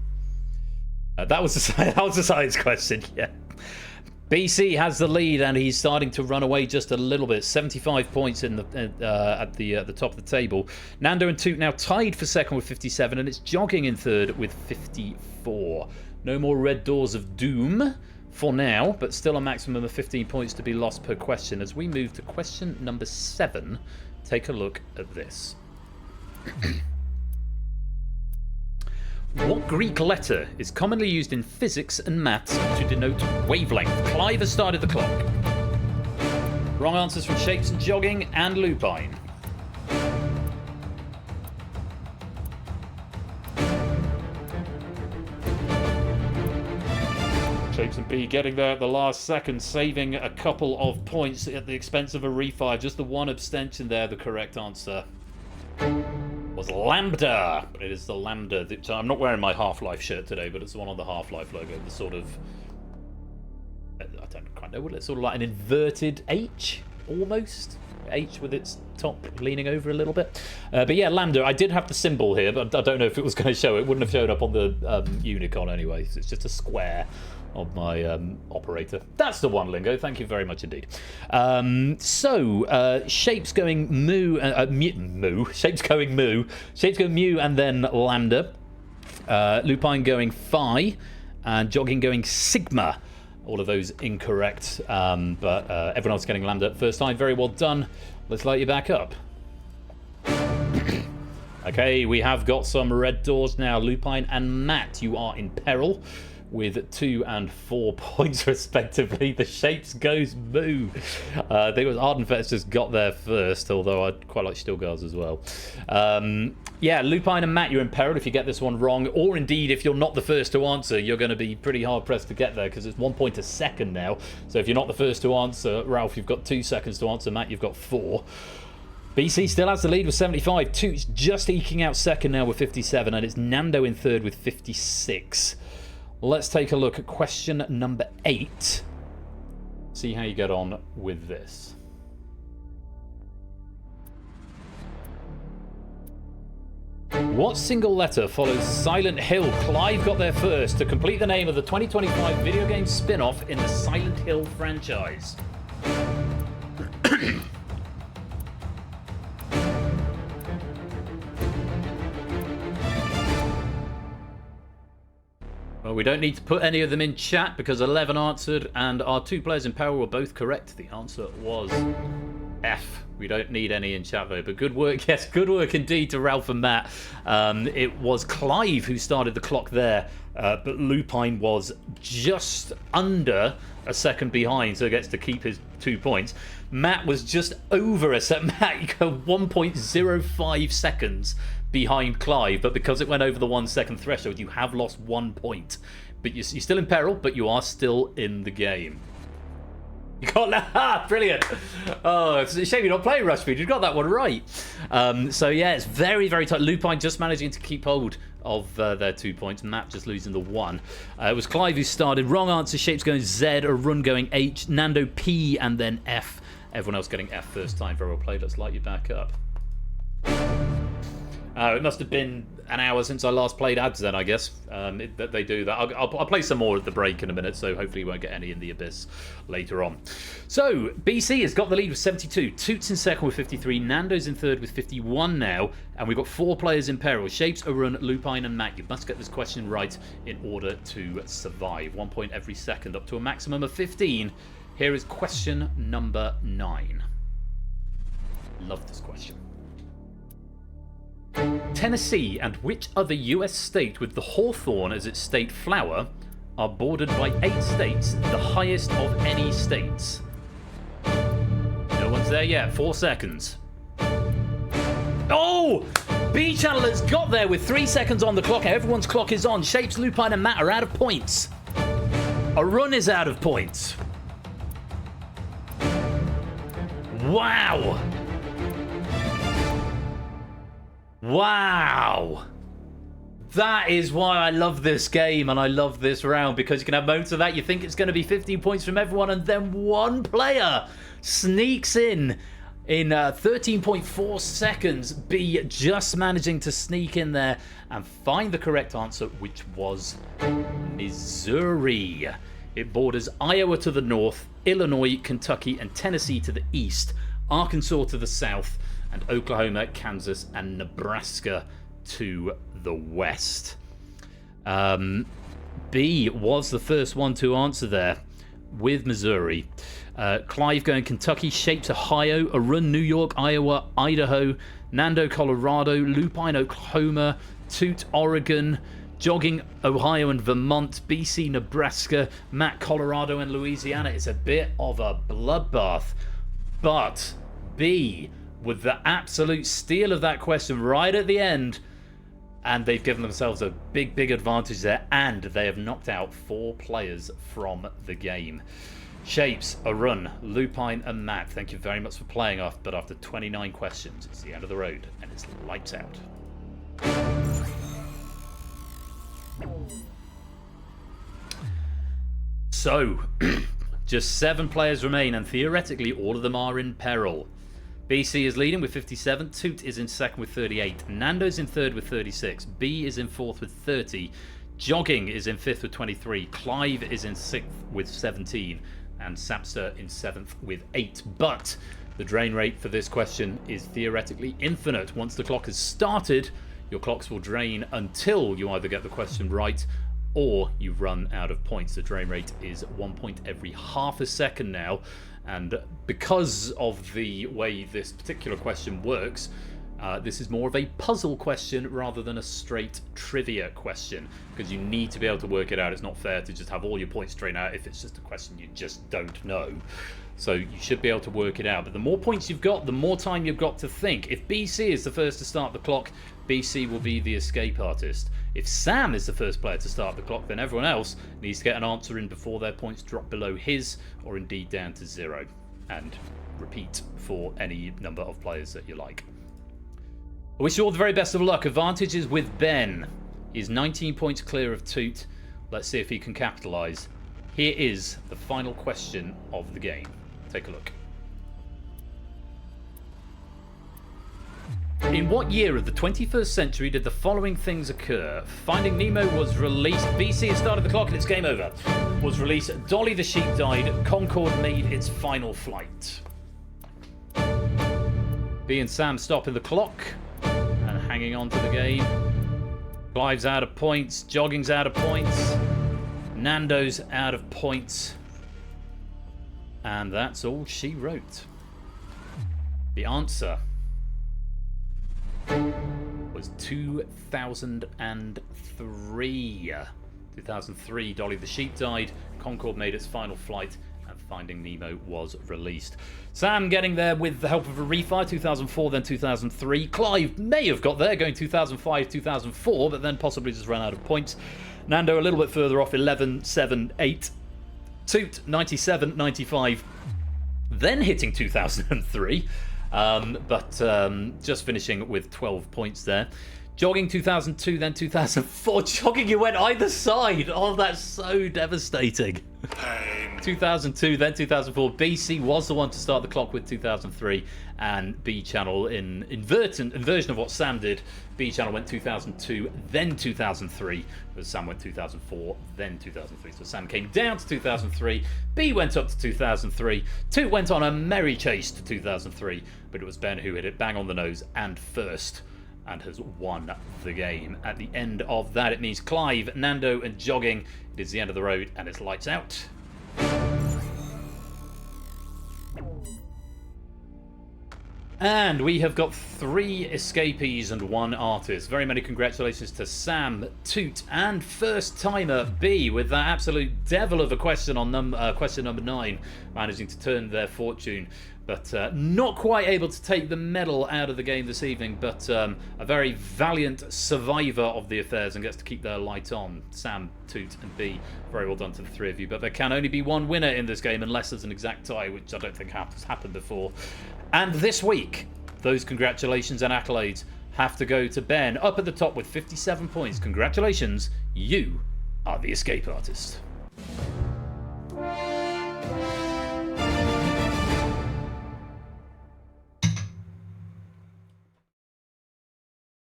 That was a science question, yeah. BC has the lead, and he's starting to run away just a little bit. 75 points in the at the top of the table. Nando and Toot now tied for second with 57, and it's Jogging in third with 54. No more red doors of doom for now, but still a maximum of 15 points to be lost per question. As we move to question number 7, take a look at this. What Greek letter is commonly used in physics and maths to denote wavelength? Clive has started the clock. Wrong answers from Shapes and Jogging and Lupine. Shapes and B getting there at the last second, saving a couple of points at the expense of a refire. Just the one abstention there. The correct answer was Lambda. It is the Lambda. I'm not wearing my Half-Life shirt today, but it's the one on the Half-Life logo. The sort of... I don't quite know what it's sort of like an inverted H, almost. H with its top leaning over a little bit. But yeah, Lambda. I did have the symbol here, but I don't know if it was going to show. It wouldn't have showed up on the Unicon anyway. So it's just a square of my operator. That's the one, Lingo. Thank you very much indeed. Shapes going moo. Shapes going moo. Shapes going mu and then Lambda. Lupine going phi. And Jogging going sigma. All of those incorrect. But everyone else getting Lambda at first time. Very well done. Let's light you back up. Okay, we have got some red doors now. Lupine and Matt, you are in peril with 2 and 4 points respectively. The Shapes goes moo. I think it was Ardenfet's just got there first, although I'd quite like Stillguards as well. Yeah, Lupine and Matt, you're in peril if you get this one wrong, or indeed if you're not the first to answer, you're going to be pretty hard pressed to get there because it's 1 point a second now. So if you're not the first to answer, Ralph, you've got 2 seconds to answer. Matt, you've got 4. BC still has the lead with 75. Toots just eking out second now with 57, and it's Nando in third with 56. Let's take a look at question number 8. See how you get on with this. What single letter follows Silent Hill? Clive got there first to complete the name of the 2025 video game spin-off in the Silent Hill franchise. Well, we don't need to put any of them in chat because 11 answered and our 2 players in peril were both correct. The answer was F. We don't need any in chat though, but good work. Yes, good work indeed to Ralph and Matt. It was Clive who started the clock there, but Lupine was just under a second behind, so gets to keep his 2 points. Matt was just over a second. Matt, you go 1.05 seconds behind Clive, but because it went over the 1 second threshold, you have lost 1 point. But you're still in peril, but you are still in the game. You got that. Brilliant. Oh, it's a shame you're not playing Rush Speed. You got that one right. So yeah, it's very, very tight. Lupine just managing to keep hold of their 2 points. Matt just losing the 1. It was Clive who started. Wrong answer. Shapes going Z, a run going H, Nando P, and then F. Everyone else getting F first time. Very well played. Let's light you back up. It must have been an hour since I last played ads then, I guess. They do that. I'll play some more at the break in a minute, so hopefully you won't get any in the abyss later on. So, BC has got the lead with 72. Toots in second with 53. Nando's in third with 51 now. And we've got 4 players in peril. Shapes, Arun, Lupine and Matt. You must get this question right in order to survive. 1 point every second, up to a maximum of 15. Here is question number 9. Love this question. Tennessee and which other US state with the hawthorn as its state flower are bordered by 8 states, the highest of any states? No one's there yet. 4 seconds. Oh! B Channel has got there with 3 seconds on the clock. Everyone's clock is on. Shapes, Lupine and Matt are out of points. A run is out of points. Wow! Wow! That is why I love this game and I love this round, because you can have moments of that. You think it's going to be 15 points from everyone, and then one player sneaks in 13.4 seconds. B just managing to sneak in there and find the correct answer, which was Missouri. It borders Iowa to the north, Illinois, Kentucky, and Tennessee to the east, Arkansas to the south, and Oklahoma, Kansas, and Nebraska to the west. B was the first one to answer there with Missouri. Clive going Kentucky, Shapes Ohio, Arun New York, Iowa, Idaho, Nando Colorado, Lupine Oklahoma, Toot Oregon, Jogging, Ohio and Vermont. BC, Nebraska. Matt, Colorado and Louisiana. It's a bit of a bloodbath. But B, with the absolute steal of that question right at the end, and they've given themselves a big, big advantage there, and they have knocked out 4 players from the game. Shapes, Arun, Lupine and Matt, thank you very much for playing off, but after 29 questions, it's the end of the road, and it's lights out. So, just 7 players remain, and theoretically all of them are in peril. BC is leading with 57, Toot is in second with 38, Nando's in third with 36, B is in fourth with 30, Jogging is in fifth with 23, Clive is in sixth with 17, and Sapster in seventh with 8. But the drain rate for this question is theoretically infinite. Once the clock has started, your clocks will drain until you either get the question right or you run out of points. The drain rate is 1 point every half a second now, and because of the way this particular question works, this is more of a puzzle question rather than a straight trivia question, because you need to be able to work it out. It's not fair to just have all your points drained out if it's just a question you just don't know. So you should be able to work it out. But the more points you've got, the more time you've got to think. If BC is the first to start the clock, BC will be the escape artist. If Sam is the first player to start the clock, then everyone else needs to get an answer in before their points drop below his, or indeed down to 0. And repeat for any number of players that you like. I wish you all the very best of luck. Advantage is with Ben. He's 19 points clear of Toot. Let's see if he can capitalise. Here is the final question of the game. Take a look. In what year of the 21st century did the following things occur? Finding Nemo was released. BC has started the clock and it's game over. Was released. Dolly the sheep died. Concorde made its final flight. B and Sam stopping the clock and hanging on to the game. Clive's out of points. Jogging's out of points. Nando's out of points. And that's all she wrote. The answer was 2003. 2003, Dolly the sheep died. Concorde made its final flight. And Finding Nemo was released. Sam getting there with the help of a refire, 2004, then 2003. Clive may have got there, going 2005, 2004, but then possibly just ran out of points. Nando a little bit further off, 11, 7, 8. Toot, 97, 95. Then hitting 2003, but just finishing with 12 points there. Jogging 2002, then 2004. Jogging, you went either side. Oh, that's so devastating. 2002, then 2004. BC was the one to start the clock with 2003, and B Channel, in inversion of what Sam did, B Channel went 2002, then 2003, whereas Sam went 2004, then 2003. So Sam came down to 2003, B went up to 2003, Toot went on a merry chase to 2003, but it was Ben who hit it bang on the nose and first, and has won the game. At the end of that, it means Clive, Nando and Jogging. It is the end of the road and it's lights out. And we have got 3 escapees and 1 artist. Very many congratulations to Sam, Toot, and first timer B with that absolute devil of a question on question number 9, managing to turn their fortune. But not quite able to take the medal out of the game this evening, but a very valiant survivor of the affairs and gets to keep their light on. Sam, Toot and B, very well done to the 3 of you. But there can only be 1 winner in this game unless there's an exact tie, which I don't think has happened before. And this week, those congratulations and accolades have to go to Ben, up at the top with 57 points. Congratulations, you are the escape artist.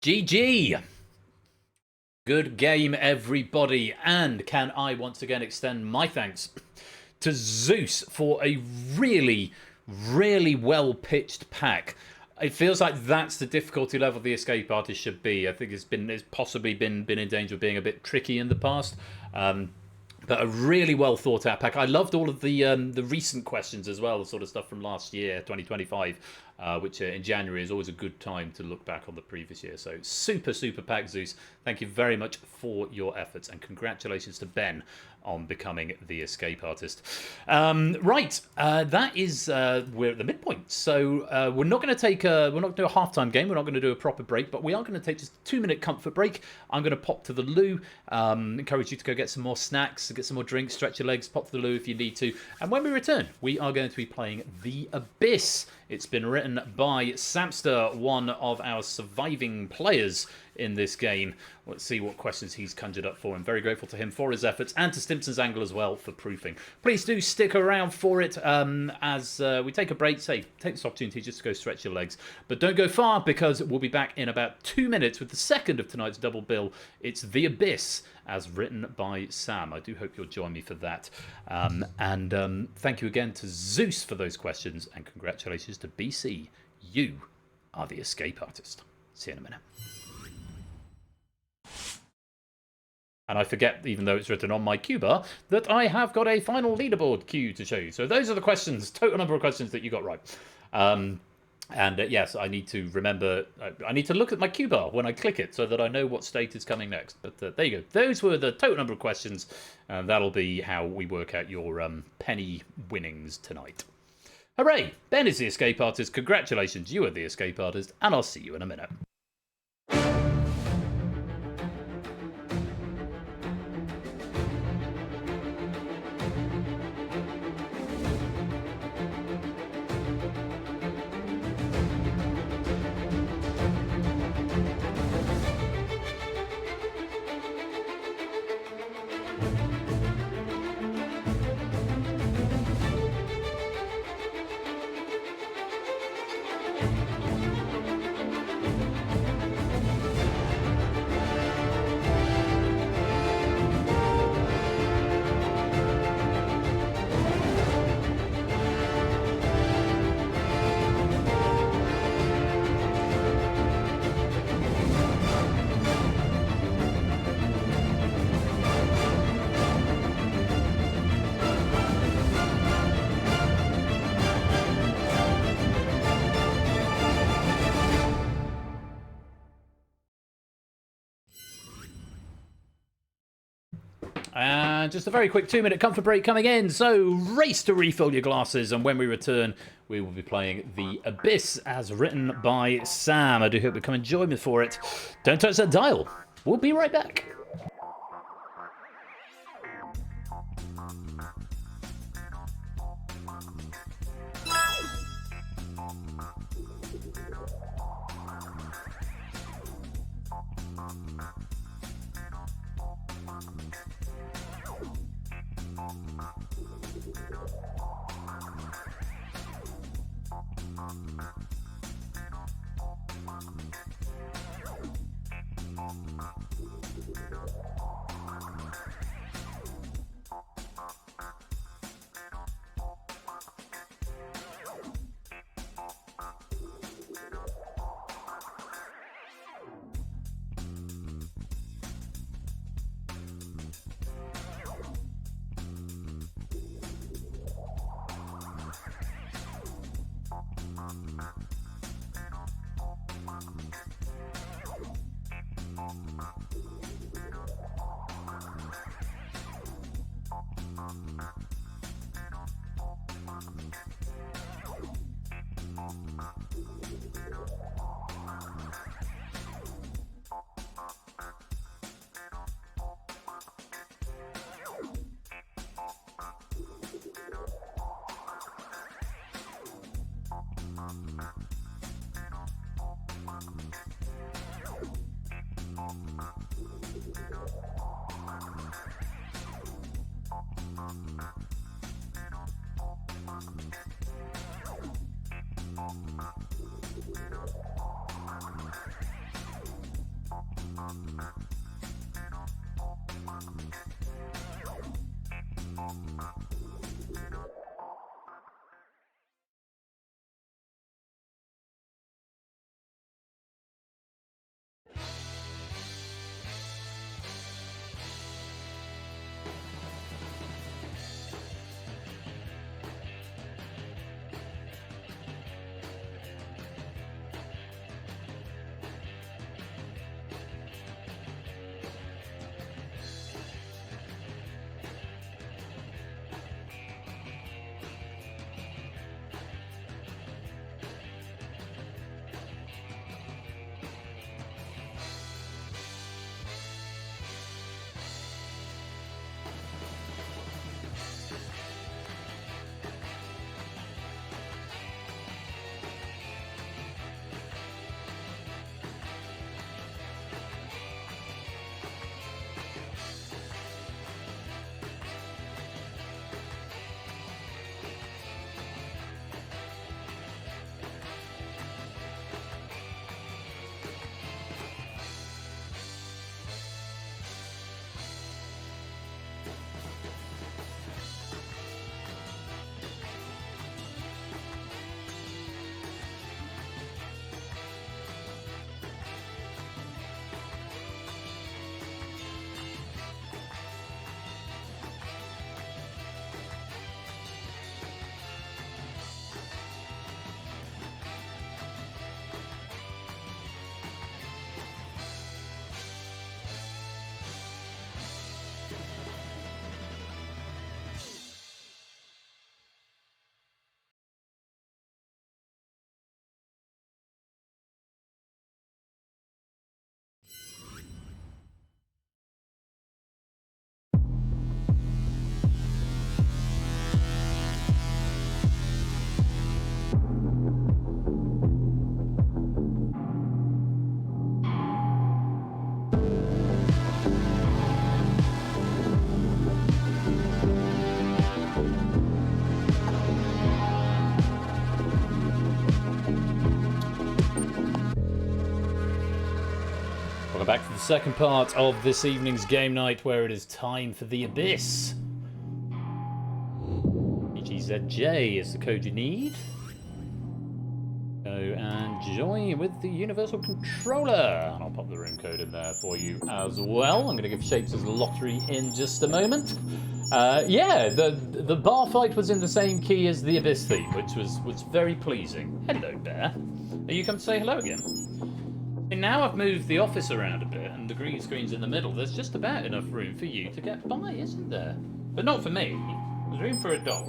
GG! Good game, everybody. And can I once again extend my thanks to Zeus for a really, really well-pitched pack. It feels like that's the difficulty level the escape artist should be. I think it's possibly been in danger of being a bit tricky in the past. But a really well thought out pack. I loved all of the recent questions as well, the sort of stuff from last year, 2025, which in January is always a good time to look back on the previous year. So super pack, Zeus. Thank you very much for your efforts, and congratulations to Ben on becoming the escape artist. Right, that is we're at the midpoint. So we're not going to take we're not going to do a halftime game. We're not going to do a proper break, but we are going to take just a 2-minute comfort break. I'm going to pop to the loo. Encourage you to go get some more snacks, get some more drinks, stretch your legs, pop to the loo if you need to. And when we return, we are going to be playing The Abyss. It's been written by Samster, one of our surviving players in this game. Let's see what questions he's conjured up for. I'm very grateful to him for his efforts, and to Stimpson's Angle as well for proofing. Please do stick around for it as we take a break. Take this opportunity just to go stretch your legs. But don't go far, because we'll be back in about 2 minutes with the second of tonight's double bill. It's The Abyss, as written by Sam. I do hope you'll join me for that. Thank you again to Zeus for those questions, and congratulations to BC. You are the escape artist. See you in a minute. And I forget, even though it's written on my cue bar, that I have got a final leaderboard cue to show you. So those are the questions, total number of questions that you got right. Yes, I need to remember, I need to look at my cue bar when I click it so that I know what state is coming next. But there you go. Those were the total number of questions, and that'll be how we work out your penny winnings tonight. Hooray! Ben is the escape artist. Congratulations, you are the escape artist, and I'll see you in a minute. And just a very quick 2-minute comfort break coming in. So race to refill your glasses, and when we return, we will be playing The Abyss, as written by Sam. I do hope you come and join me for it. Don't touch that dial. We'll be right back. the second part of this evening's game night, where it is time for the Abyss. EGZJ is the code you need. Go and join with the Universal Controller. And I'll pop the room code in there for you as well. I'm going to give Shapes' lottery in just a moment. Yeah, the bar fight was in the same key as the Abyss theme, which was very pleasing. Hello, Bear. Are you come to say hello again? And now I've moved the office around a bit, and the green screen's in the middle. There's just about enough room for you to get by, isn't there? But not for me. There's room for a dog,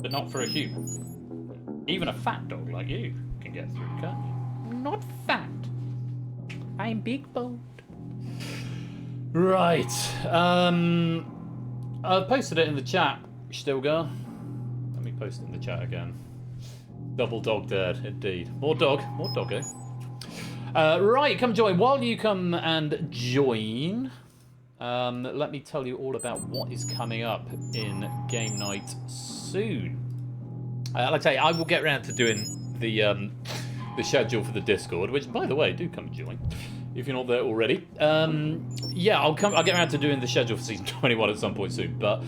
but not for a human. Even a fat dog like you can get through, can't you? Not fat. I'm big boned. Right. I've posted it in the chat, Stilgar. Let me post it in the chat again. Double dog dead, indeed. More doggo. Right, come join. While you come and join, let me tell you all about what is coming up in game night soon. Like I say, I will get around to doing the schedule for the Discord, which, by the way, do come and join if you're not there already. Yeah, I'll get around to doing the schedule for season 21 at some point soon. But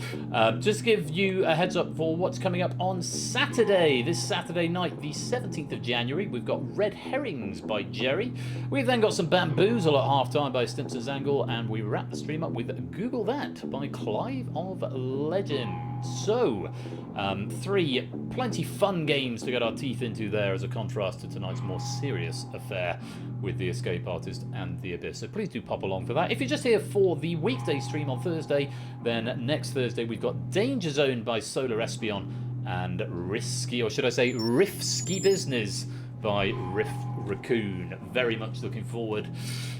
just give you a heads up for what's coming up on Saturday. This Saturday night, the 17th of January, we've got Red Herrings by Jerry. We've then got some Bamboozle at half-time by Stimpson's Angle, and we wrap the stream up with Google That by Clive of Legend. So, 3 plenty fun games to get our teeth into there as a contrast to tonight's more serious affair with the Escape Artist and the Abyss. So please do pop along for that. If you're just here for the weekday stream on Thursday, then next Thursday we've got Danger Zone by Solar Espion and Risky, or should I say Rifsky Business by Riff Raccoon. Very much looking forward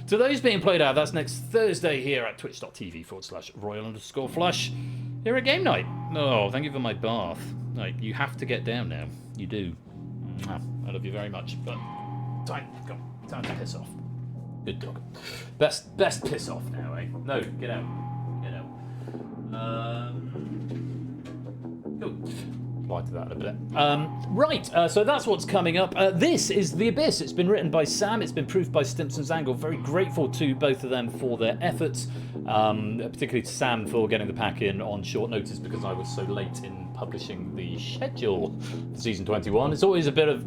to those being played out. That's next Thursday here at twitch.tv/royal_flush here at Game Night. Oh, thank you for my bath. Like, you have to get down now. You do. I love you very much. But time to piss off. Good dog. Best piss off now, eh? No, get out. Get out. Cool. Apply to that a bit. Right, so that's what's coming up. This is The Abyss. It's been written by Sam. It's been proofed by Stimpson's Angle. Very grateful to both of them for their efforts. Particularly to Sam for getting the pack in on short notice because I was so late in publishing the schedule for season 21. It's always a bit of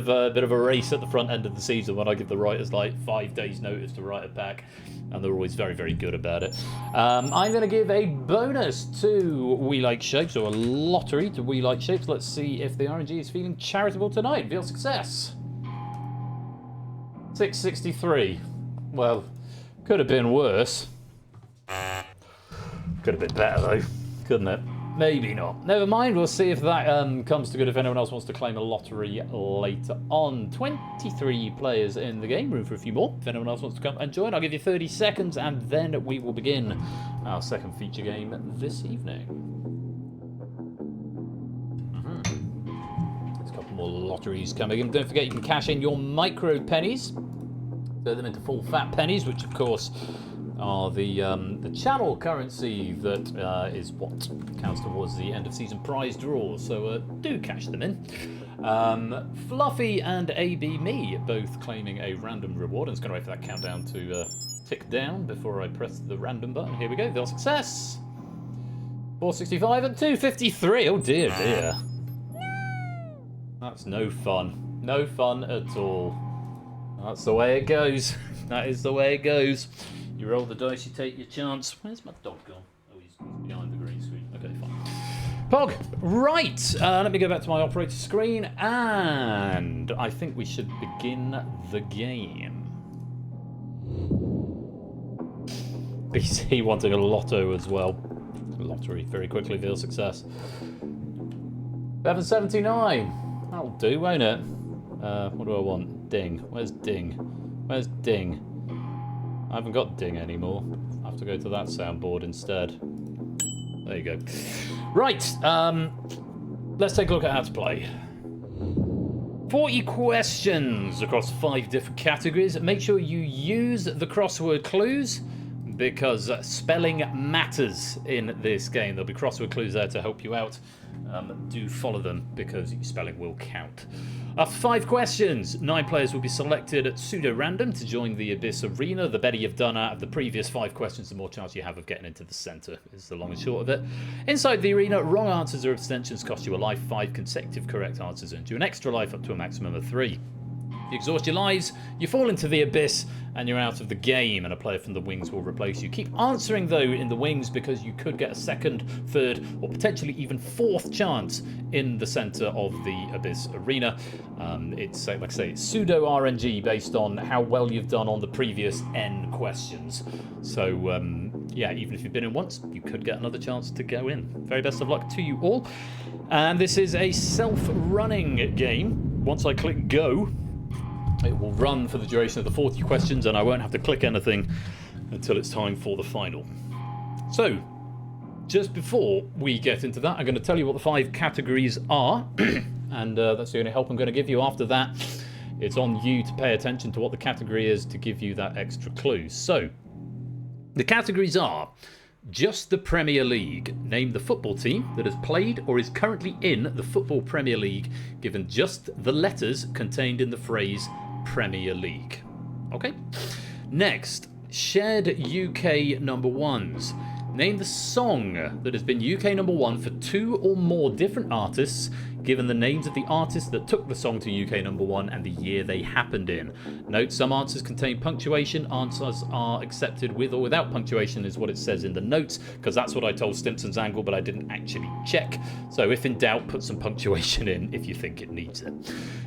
a race at the front end of the season when I give the writers like 5 days notice to write a pack, and they're always very, very good about it. I'm going to give a bonus to We Like Shapes, or a lottery to We Like Shapes. Let's see if the RNG is feeling charitable tonight. Real success. 663. Well, could have been worse. Could have been better though, couldn't it? Maybe not. Never mind, we'll see if that comes to good if anyone else wants to claim a lottery later on. 23 players in the game, room for a few more. If anyone else wants to come and join, I'll give you 30 seconds and then we will begin our second feature game this evening. There's a couple more lotteries coming in. Don't forget you can cash in your micro pennies. Turn them into full fat pennies, which of course are the channel currency that is what counts towards the end of season prize draws. So do cash them in. Fluffy and AB Me both claiming a random reward. I'm just going to wait for that countdown to tick down before I press the random button. Here we go. They'll success. 465 and 253. Oh dear, dear. That's no fun. No fun at all. That's the way it goes. That is the way it goes. You roll the dice, you take your chance. Where's my dog gone? Oh, he's behind the green screen. Okay, fine. Pog, right. Let me go back to my operator screen, and I think we should begin the game. BC wanting a lotto as well. Lottery, very quickly, veal success. 779. That'll do, won't it? What do I want? Ding. Where's Ding? Where's Ding? I haven't got Ding anymore. I have to go to that soundboard instead. There you go. Right, let's take a look at how to play. 40 questions across 5 different categories. Make sure you use the crossword clues because spelling matters in this game. There'll be crossword clues there to help you out do follow them because your spelling will count. After 5 questions, 9 players will be selected at pseudo-random to join the Abyss Arena. The better you've done out of the previous 5 questions, the more chance you have of getting into the centre, is the long and short of it. Inside the arena, wrong answers or abstentions cost you a life. 5 consecutive correct answers earn you an extra life up to a maximum of 3. If you exhaust your lives, you fall into the abyss and you're out of the game, and a player from the wings will replace you. Keep answering though in the wings because you could get a 2nd, 3rd or potentially even 4th chance in the centre of the abyss arena. It's like I say, it's pseudo RNG based on how well you've done on the previous N questions. So yeah, even if you've been in once, you could get another chance to go in. Very best of luck to you all. And this is a self-running game. Once I click go, it will run for the duration of the 40 questions, and I won't have to click anything until it's time for the final. So, just before we get into that, I'm going to tell you what the 5 categories are, and that's the only help I'm going to give you. After that, it's on you to pay attention to what the category is to give you that extra clue. So, the categories are: just the Premier League. Name the football team that has played or is currently in the Football Premier League, given just the letters contained in the phrase Premier League. Okay. Next, shared UK number ones. Name the song that has been UK number 1 for 2 or more different artists, given the names of the artists that took the song to UK number 1 and the year they happened in. Note, some answers contain punctuation. Answers are accepted with or without punctuation is what it says in the notes, because that's what I told Stimpson's Angle, but I didn't actually check. So if in doubt, put some punctuation in if you think it needs it.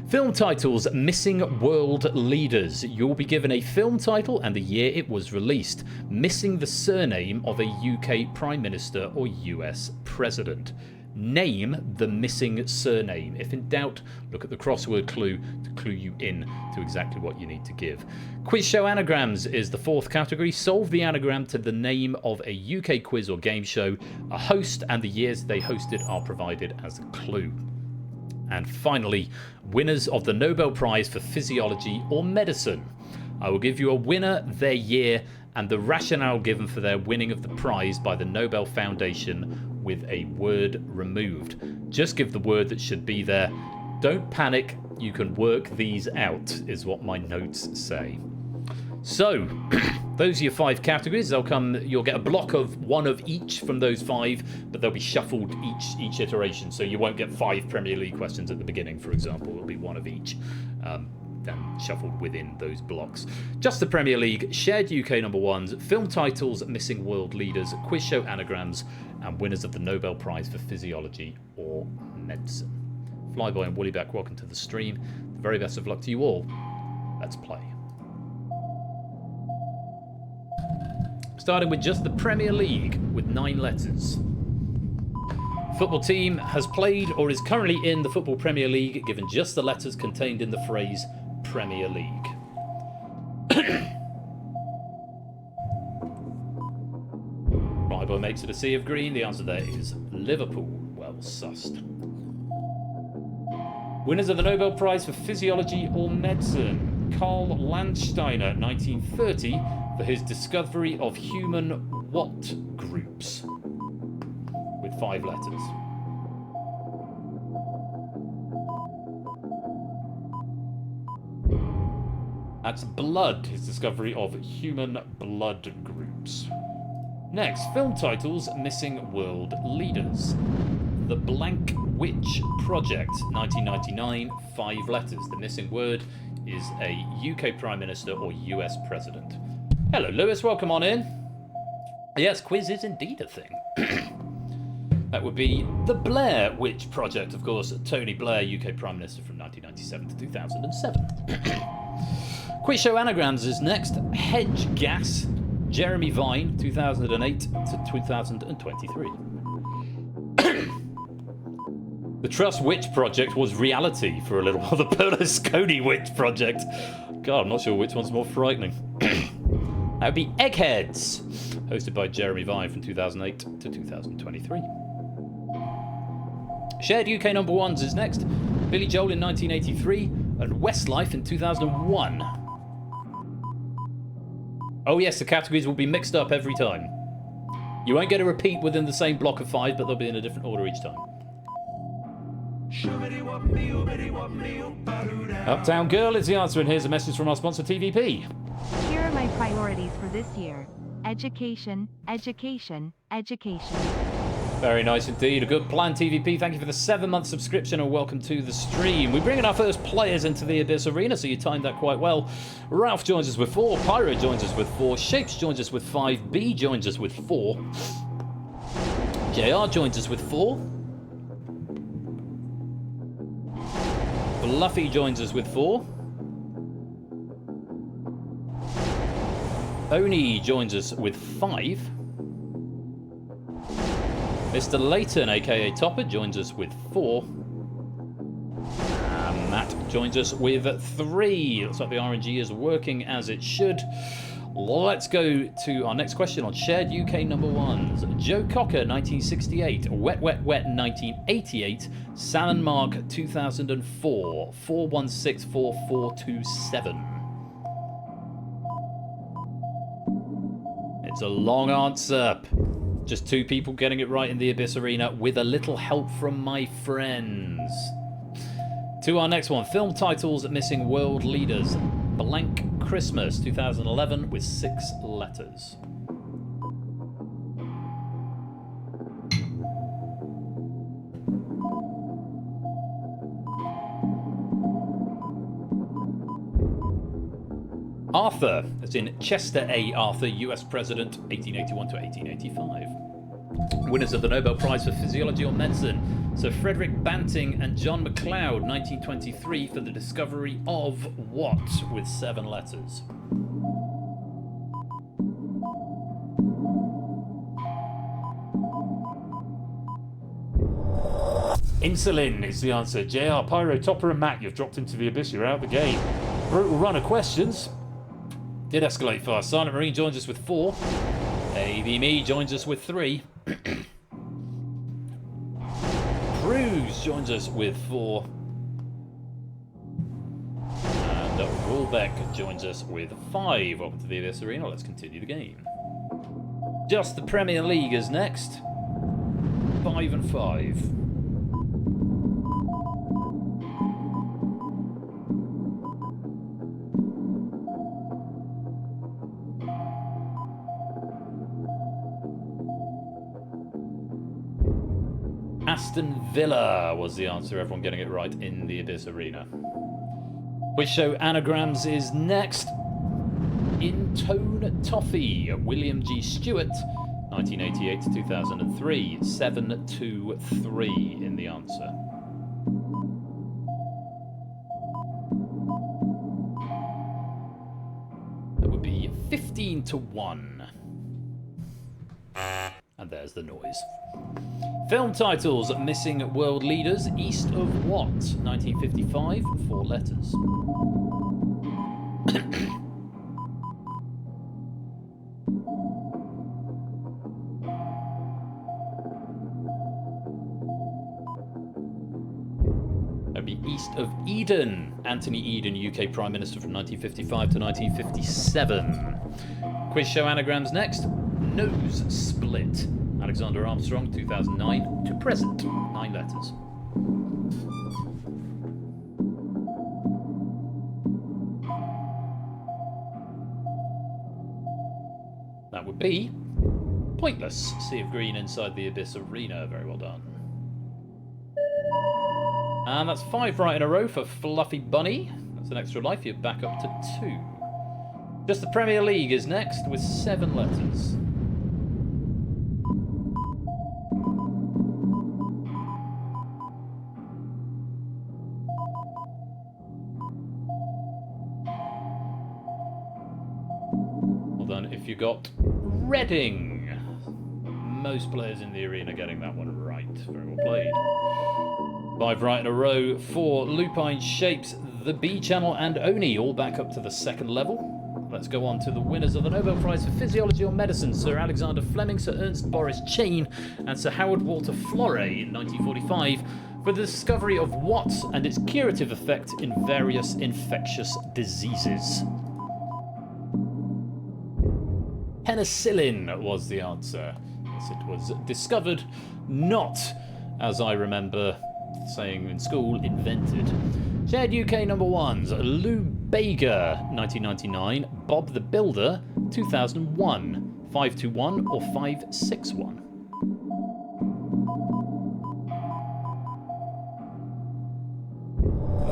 Film titles: missing world leaders. You'll be given a film title and the year it was released. Missing the surname of a UK Prime Minister or US President. Name the missing surname. If in doubt, look at the crossword clue to clue you in to exactly what you need to give. Quiz show anagrams is the 4th category. Solve the anagram to the name of a UK quiz or game show. A host and the years they hosted are provided as a clue. And finally, winners of the Nobel Prize for Physiology or Medicine. I will give you a winner, their year, and the rationale given for their winning of the prize by the Nobel Foundation with a word removed. Just give the word that should be there. Don't panic, you can work these out, is what my notes say. So, those are your 5 categories. You'll get a block of 1 of each from those 5, but they'll be shuffled each iteration. So you won't get 5 Premier League questions at the beginning, for example. It'll be 1 of each. Then shuffled within those blocks. Just the Premier League, shared UK number 1s, film titles, missing world leaders, quiz show anagrams, and winners of the Nobel Prize for Physiology or Medicine. Flyboy and Woollyback, welcome to the stream. The very best of luck to you all. Let's play. Starting with just the Premier League with 9 letters. Football team has played or is currently in the Football Premier League, given just the letters contained in the phrase Premier League. Flyboy makes it a sea of green. The answer there is Liverpool. Well sussed. Winners of the Nobel Prize for Physiology or Medicine. Karl Landsteiner, 1930, for his discovery of human what groups? With 5 letters. That's blood, his discovery of human blood groups. Next, film titles, missing world leaders. The Blank Witch Project, 1999, 5 letters. The missing word is a UK Prime Minister or US President. Hello, Lewis, welcome on in. Yes, quiz is indeed a thing. That would be the Blair Witch Project, of course. Tony Blair, UK Prime Minister from 1997 to 2007. Quiz show anagrams is next. Hedge Gas, Jeremy Vine, 2008 to 2023. The Trust Witch Project was reality for a little while. The Berlusconi Witch Project. God, I'm not sure which one's more frightening. That would be Eggheads, hosted by Jeremy Vine from 2008 to 2023. Shared UK number 1s is next. Billy Joel in 1983 and Westlife in 2001. Oh yes, the categories will be mixed up every time. You won't get a repeat within the same block of 5, but they'll be in a different order each time. Uptown Girl is the answer, and here's a message from our sponsor, TVP. Here are my priorities for this year. Education, education, education. Very nice indeed. A good plan, TVP. Thank you for the 7-month subscription and welcome to the stream. We bring in our first players into the Abyss Arena, so you timed that quite well. Ralph joins us with 4. Pyro joins us with 4. Shapes joins us with 5. B joins us with 4. JR joins us with 4. Fluffy joins us with 4. Oni joins us with 5. Mr. Layton, aka Topper, joins us with 4. And Matt joins us with 3. Looks like the RNG is working as it should. Let's go to our next question on shared UK number 1s. Joe Cocker, 1968. Wet Wet Wet, 1988. Salon Mark, 2004. 4164427. It's a long answer. Just 2 people getting it right in the Abyss Arena with a little help from my friends. To our next one. Film titles missing world leaders. Blank Christmas 2011 with 6 letters. Arthur, as in Chester A. Arthur, US President, 1881 to 1885. Winners of the Nobel Prize for Physiology or Medicine, Sir Frederick Banting and John McLeod, 1923, for the discovery of what, with 7 letters? Insulin is the answer. JR, Pyro, Topper and Matt, you've dropped into the Abyss, you're out of the game. Brutal run of questions. Did escalate fast. Silent Marine joins us with 4. AVME joins us with 3. Cruz joins us with 4. And Rulbeck joins us with 5. Welcome to the Abyss Arena. Let's continue the game. Just the Premier League is next. 5 and 5. Aston Villa was the answer. Everyone getting it right in the Abyss Arena. Quiz show anagrams is next. In Tone Toffee, William G. Stewart, 1988 to 2003. 723 in the answer. That would be 15 to 1. And there's the noise. Film titles missing world leaders. East of what? 1955. 4 letters. That'd be East of Eden. Anthony Eden, UK Prime Minister from 1955 to 1957. Quiz show anagrams next. Nose split. Alexander Armstrong, 2009 to present. 9 letters. That would be Pointless. Sea of Green inside the Abyss Arena. Very well done. And that's 5 right in a row for Fluffy Bunny. That's an extra life. You're back up to 2. Just the Premier League is next with 7 letters. If you got Reading. Most players in the arena getting that one right. Very well played. 5 right in a row for Lupine Shapes, the B Channel and Oni, all back up to the 2nd level. Let's go on to the winners of the Nobel Prize for Physiology or Medicine, Sir Alexander Fleming, Sir Ernst Boris Chain and Sir Howard Walter Florey in 1945 for the discovery of what and its curative effect in various infectious diseases. Penicillin was the answer. Yes, it was discovered not, as I remember, saying in school, invented. Shared UK number ones, Lou Bega, 1999, Bob the Builder, 2001, 521 or 561.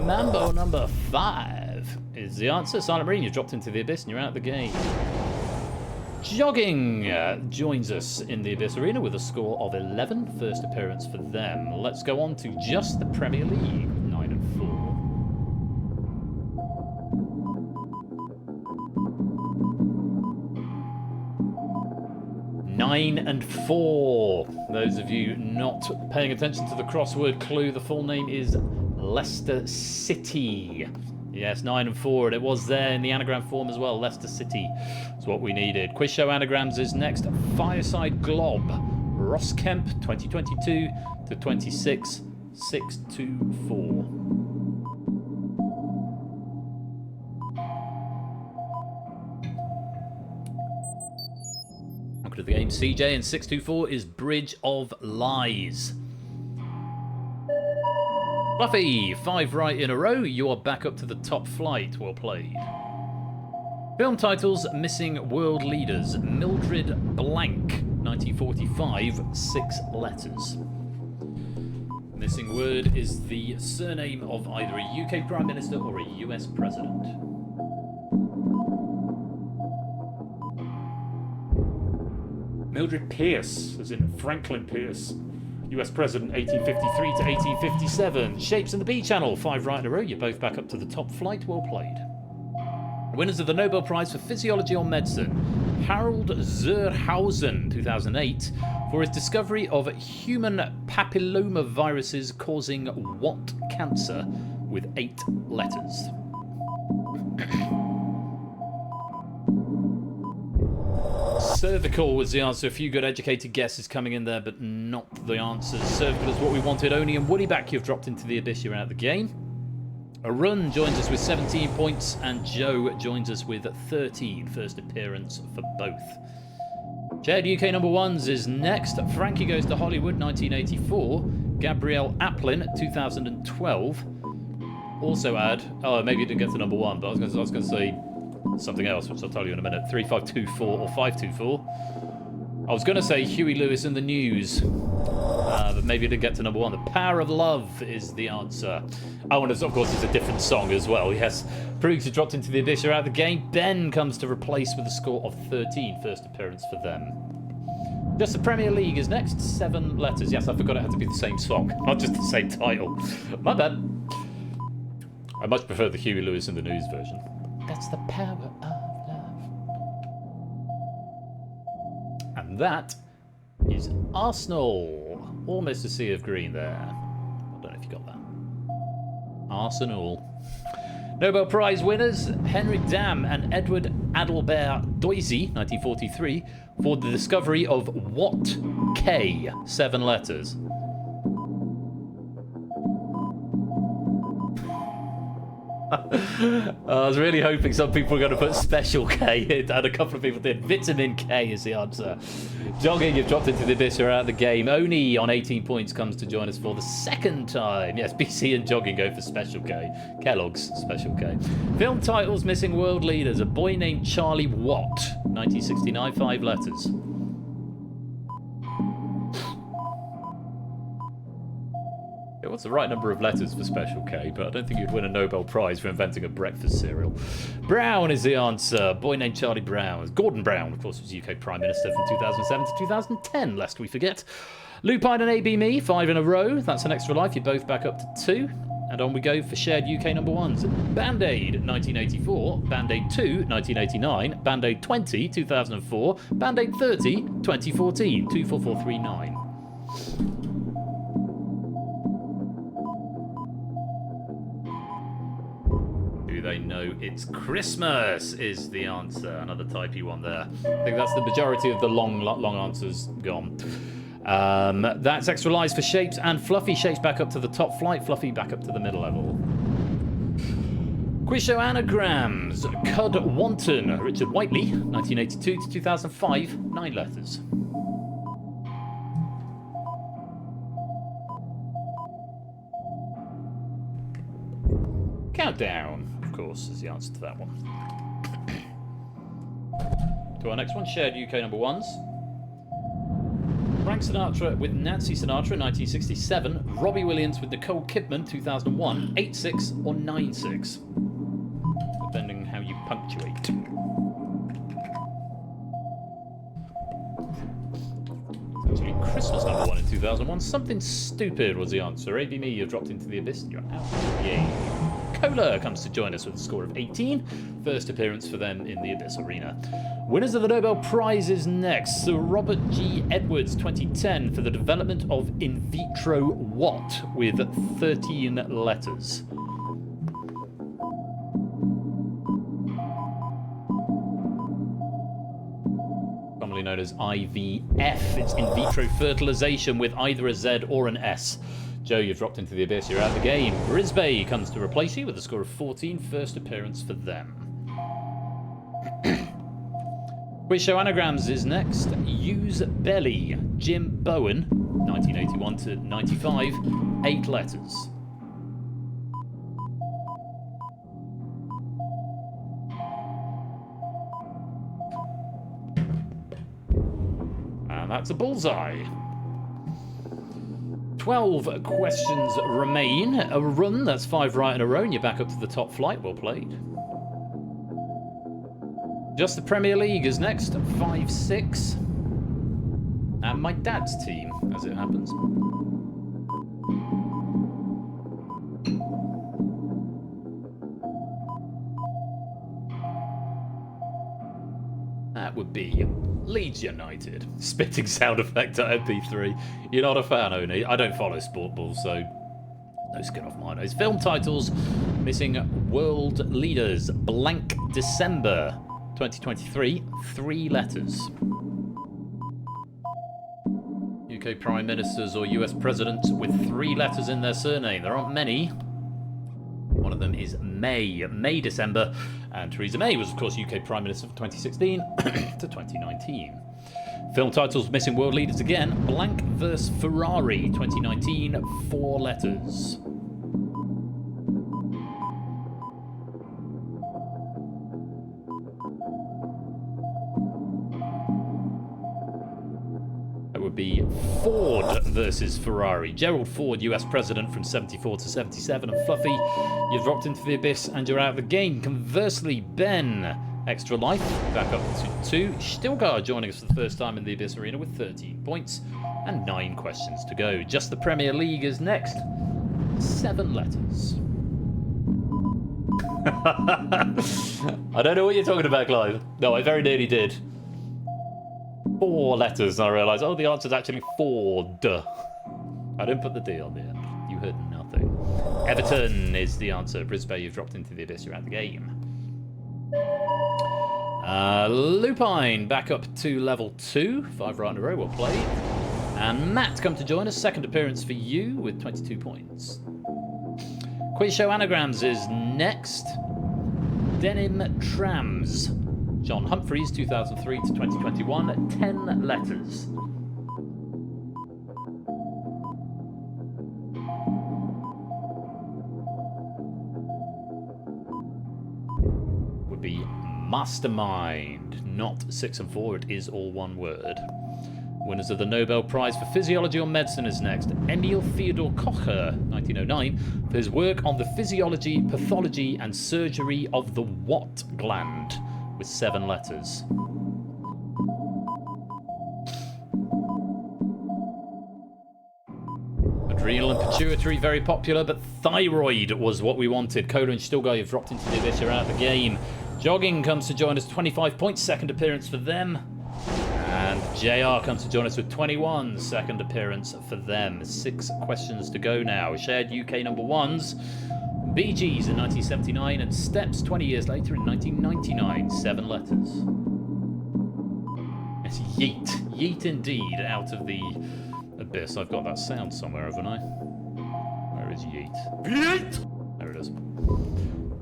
Mambo number 5 is the answer. Silent Marine, you've dropped into the Abyss and you're out of the game. Jogging joins us in the Abyss Arena with a score of 11. First appearance for them. Let's go on to just the Premier League with 9 and 4. Nine and 4. Those of you not paying attention to the crossword clue, the full name is Leicester City. Yes, 9 and 4, and it was there in the anagram form as well. Leicester City is what we needed. Quiz show anagrams is next. Fireside Glob, Ross Kemp, 2022 to 26, 624. Welcome to the game, CJ, and 624 is Bridge of Lies. Fluffy, 5 right in a row. You are back up to the top flight. Well played. Film titles, Missing World Leaders. Mildred Blank, 1945, 6 letters. Missing word is the surname of either a UK Prime Minister or a US President. Mildred Pierce, as in Franklin Pierce. US President, 1853 to 1857. Shapes in the B channel, 5 right in a row. You're both back up to the top flight. Well played. Winners of the Nobel Prize for Physiology or Medicine. Harold Zerhausen, 2008, for his discovery of human papillomaviruses causing what cancer, with 8 letters. Cervical was the answer. A few good educated guesses coming in there, but not the answers. Cervical is what we wanted. Oni and Woollyback, you've dropped into the Abyss. You're out of the game. Arun joins us with 17 points, and Joe joins us with 13. First appearance for both. Shared UK number ones is next. Frankie Goes to Hollywood, 1984. Gabrielle Aplin, 2012. Also add, oh, maybe you didn't get to number one, but I was going to say something else, which I'll tell you in a minute. 3524 or 524. I was going to say Huey Lewis in the News, but maybe you didn't get to number one. The Power of Love is the answer. Oh, and of course it's a different song as well. Yes, Proogs who dropped into the Abyss are out of the game. Ben comes to replace with a score of 13. First appearance for them. Just the Premier League is next. 7 letters. Yes, I forgot it had to be the same song, not just the same title. My bad. I much prefer the Huey Lewis in the News version. That's the power of love. And that is Arsenal. Almost a sea of green there. I don't know if you got that. Arsenal. Nobel Prize winners, Henry Dam and Edward Adelbert Doisy, 1943, for the discovery of what K? 7 letters. I was really hoping some people were going to put Special K in, and a couple of people did. Vitamin K is the answer. Jogging, you've dropped into the Abyss, you're out of the game. Oni on 18 points comes to join us for the second time. Yes, BC and Jogging go for Special K. Kellogg's Special K. Film titles, Missing World Leaders. A Boy Named Charlie Watt, 1969, 5 letters. What's the right number of letters for Special K, but I don't think you'd win a Nobel Prize for inventing a breakfast cereal. Brown is the answer. Boy named Charlie Brown. Gordon Brown, of course, was UK Prime Minister from 2007 to 2010, lest we forget. Lupine and AB Me, 5 in a row. That's an extra life. You're both back up to 2. And on we go for shared UK number ones. Band-Aid, 1984. Band-Aid 2, 1989. Band-Aid 20, 2004. Band-Aid 30, 2014. 24439. They know it's Christmas is the answer. Another typey one there. I think that's the majority of the long answers gone. That's extra lives for Shapes and Fluffy. Shapes back up to the top flight. Fluffy back up to the middle level. Quiz show anagrams. Cud Wanton. Richard Whiteley, 1982 to 2005. 9 letters. Countdown, of course, is the answer to that one. To our next one, shared UK number ones. Frank Sinatra with Nancy Sinatra, 1967. Robbie Williams with Nicole Kidman, 2001. 8-6 or 9-6, depending how you punctuate. It's actually Christmas number one in 2001. Something Stupid was the answer. AV Me, you've dropped into the abyss and you're out. Yay. Kohler comes to join us with a score of 18. First appearance for them in the Abyss Arena. Winners of the Nobel Prize is next. Sir Robert G. Edwards, 2010, for the development of in vitro what with 13 letters. Commonly known as IVF. It's in vitro fertilization with either a Z or an S. Joe, you've dropped into the abyss. You're out of the game. Brisbane comes to replace you with a score of 14. First appearance for them. Quiz show anagrams is next. Use Belly. Jim Bowen, 1981 to 95. 8 letters. And that's a bullseye. 12 questions remain. A run, that's 5 right in a row, and you're back up to the top flight. Well played. Just the Premier League is next. 5-6. And my dad's team, as it happens. That would be Leeds United. Spitting sound effect at MP3. You're not a fan, Oni. I don't follow sport balls, so no skin off my nose. Film titles missing world leaders. Blank December 2023. 3 letters. UK Prime Ministers or US Presidents with 3 letters in their surname. There aren't many. One of them is May. May December. And Theresa May was, of course, UK Prime Minister from 2016 to 2019. Film titles missing world leaders again. Blank vs. Ferrari 2019. 4 letters. That would be Ford versus Ferrari. Gerald Ford, US President from 74 to 77. And Fluffy, you've dropped into the abyss and you're out of the game. Conversely, Ben, Extra Life, back up to 2. Stilgar joining us for the first time in the Abyss Arena with 13 points and 9 questions to go. Just the Premier League is next. 7 letters. I don't know what you're talking about, Clive. No, I very nearly did. 4 letters, and I realised, oh, the answer's actually Ford. I didn't put the D on the end. You heard nothing. Everton is the answer. Brisbane, you've dropped into the abyss. You're out of the game. Lupine back up to level 2. 5 right in a row. Well played. And Matt come to join us. Second appearance for you with 22 points. Quiz show anagrams is next. Denim Trams. John Humphreys, 2003 to 2021. 10 letters. Would be mastermind, not 6 and 4. It is all one word. Winners of the Nobel Prize for Physiology or Medicine is next. Emil Theodor Kocher, 1909, for his work on the physiology, pathology, and surgery of the what gland, with 7 letters. Adrenal and pituitary, very popular, but thyroid was what we wanted. Kohler and Stilgar, you've dropped into the abyss, you're out of the game. Jogging comes to join us, 25 points, second appearance for them. And JR comes to join us with 21, second appearance for them. 6 questions to go now. Shared UK number ones. Bee Gees in 1979 and Steps 20 years later in 1999. 7 letters. It's yeet. Yeet indeed out of the abyss. I've got that sound somewhere, haven't I? Where is yeet? Yeet! There it is.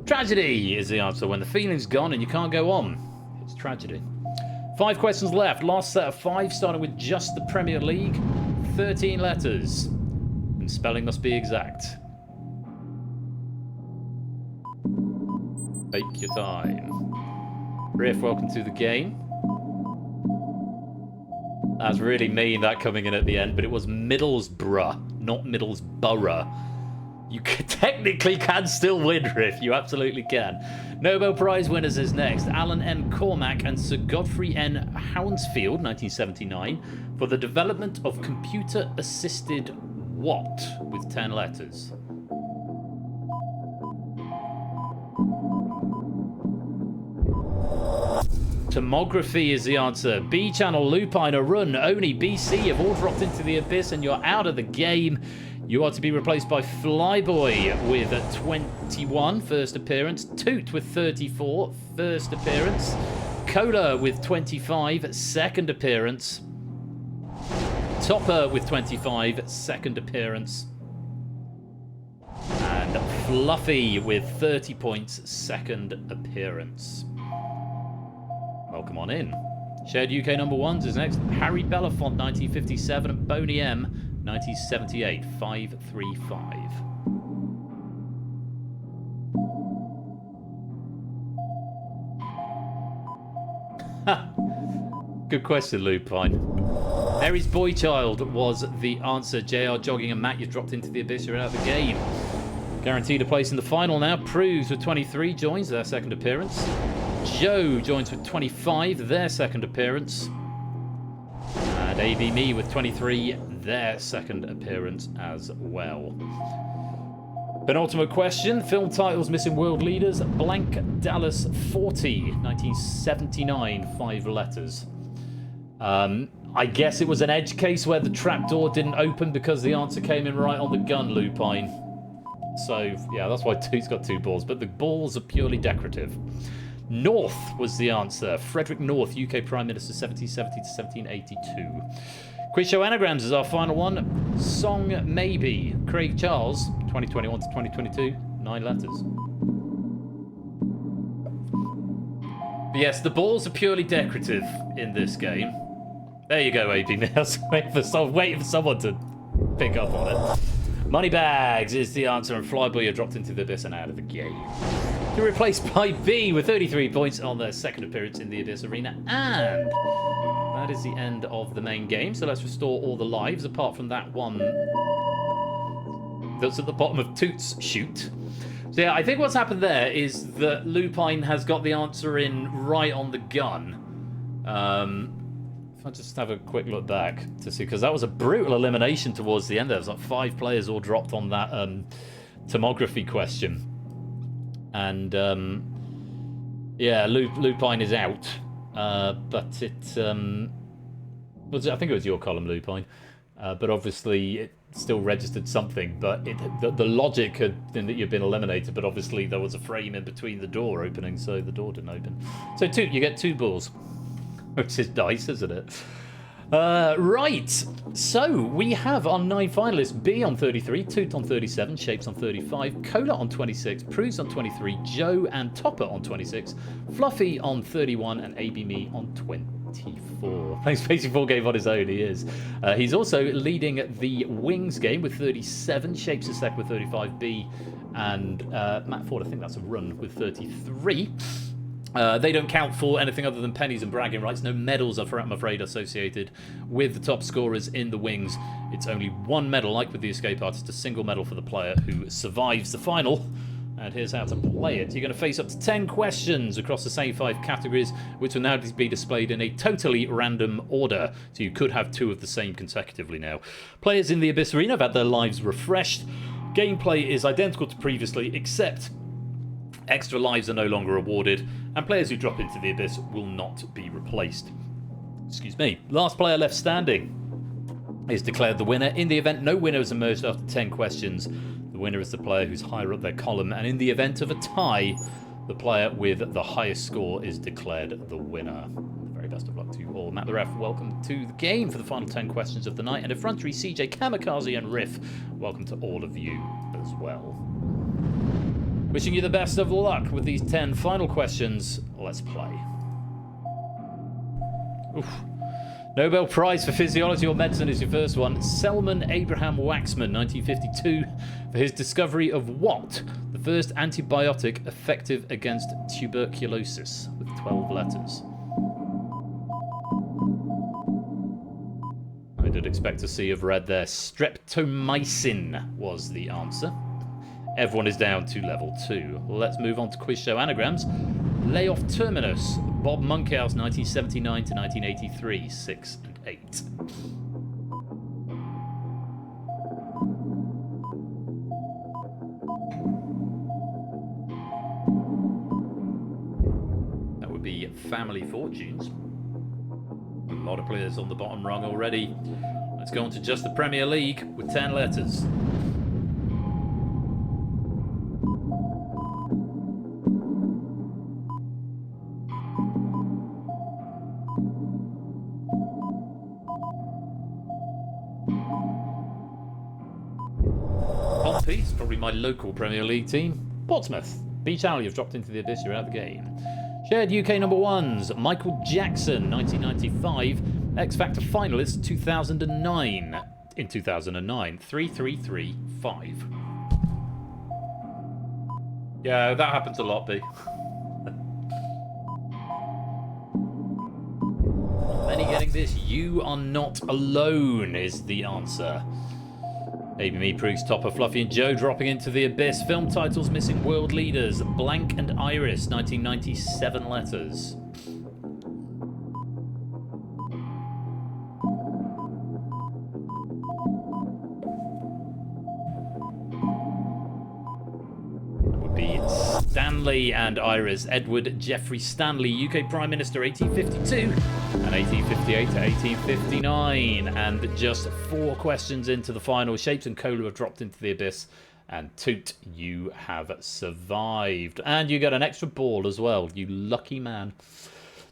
Tragedy is the answer. When the feeling's gone and you can't go on. It's tragedy. 5 questions left. Last set of 5, starting with just the Premier League. 13 letters. And spelling must be exact. Take your time. Riff, welcome to the game. That's really mean, that coming in at the end, but it was Middlesbrough, not Middlesbrough. You technically can still win, Riff. You absolutely can. Nobel Prize winners is next. Alan M. Cormack and Sir Godfrey N. Hounsfield, 1979, for the development of computer-assisted what with 10 letters? Tomography is the answer. B Channel, Lupine, Arun, Oni, BC have all dropped into the abyss and you're out of the game. You are to be replaced by Flyboy with 21, first appearance. Toot with 34, first appearance. Cola with 25, second appearance. Topper with 25, second appearance. And Fluffy with 30 points, second appearance. Welcome on in. Shared UK number ones is next. Harry Belafonte, 1957, and Boney M, 1978, 535. Good question, Lupine. Mary's boy child was the answer. JR Jogging and Matt, you dropped into the abyss, you're out of the game. Guaranteed a place in the final now. Proves with 23 joins their second appearance. Joe joins with 25, their second appearance. And AB Me with 23, their second appearance as well. Penultimate question. Film titles missing world leaders. Blank Dallas 40, 1979, 5 letters. I guess it was an edge case where the trapdoor didn't open because the answer came in right on the gun, Lupine. So, yeah, that's why Toot's got 2 balls. But the balls are purely decorative. North was the answer. Frederick North, UK Prime Minister, 1770 to 1782. Quiz show anagrams is our final one. Song Maybe. Craig Charles, 2021 to 2022, 9 letters. But yes, the balls are purely decorative in this game. There you go, AB. I was waiting for someone to pick up on it. Moneybags is the answer, and Flyboy are dropped into the abyss and out of the game. You're replaced by B with 33 points on their second appearance in the Abyss Arena. And that is the end of the main game. So let's restore all the lives, apart from that one that's at the bottom of Toot's chute. So yeah, I think what's happened there is that Lupine has got the answer in right on the gun. If I just have a quick look back to see, because that was a brutal elimination towards the end. There was like 5 players all dropped on that tomography question. And, yeah, Lupine is out. But it... I think it was your column, Lupine. But obviously, it still registered something. But the logic had been that you'd been eliminated. But obviously, there was a frame in between the door opening, so the door didn't open. So, Toot, you get 2 balls. Which is nice, isn't it? Right, so we have our 9 finalists. B on 33, Toot on 37, Shapes on 35, Cola on 26, Prues on 23, Joe and Topper on 26, Fluffy on 31, and AB Me on 24. Playing Spacey 4 game on his own, he is. He's also leading the Wings game with 37, Shapes is second with 35, B, and Matt Ford, I think that's a run, with 33. They don't count for anything other than pennies and bragging rights. No medals are, I'm afraid, associated with the top scorers in the Wings. It's only 1 medal, like with the Escape Artist, a single medal for the player who survives the final. And here's how to play it. You're going to face up to 10 questions across the same 5 categories, which will now be displayed in a totally random order. So you could have 2 of the same consecutively now. Players in the Abyss Arena have had their lives refreshed. Gameplay is identical to previously, except extra lives are no longer awarded, and players who drop into the Abyss will not be replaced. Excuse me. Last player left standing is declared the winner. In the event no winner has emerged after 10 questions, the winner is the player who's higher up their column, and in the event of a tie, the player with the highest score is declared the winner. Very best of luck to you all. Matt the Ref, welcome to the game for the final 10 questions of the night, and effrontery CJ, Kamikaze and Riff, welcome to all of you as well. Wishing you the best of luck with these 10 final questions. Let's play. Oof. Nobel Prize for Physiology or Medicine is your first one. Selman Abraham Waxman, 1952, for his discovery of what? The first antibiotic effective against tuberculosis with 12 letters? I did expect to see have read there. Streptomycin was the answer. Everyone is down to level 2. Let's move on to quiz show anagrams. Layoff Terminus, Bob Monkhouse, 1979 to 1983, 6 and 8. That would be Family Fortunes. A lot of players on the bottom rung already. Let's go on to just the Premier League with 10 letters. Pompey is probably my local Premier League team. Portsmouth. Beach Alley have dropped into the abyss. You're out of the game. Shared UK number ones. Michael Jackson, 1995. X Factor finalist, 2009. In 2009. 3335. Yeah, that happens a lot, B. Many getting this. You are not alone is the answer. Baby Me Proofs, Topper, Fluffy and Joe dropping into the abyss. Film titles missing world leaders. Blank and Iris, 1997 letters. That would be Stanley and Iris. Edward Geoffrey Stanley, UK Prime Minister, 1852 and 1858 to 1859. And just 4 questions into the final. Shapes and Cola have dropped into the abyss. And Toot, you have survived. And you get an extra ball as well, you lucky man.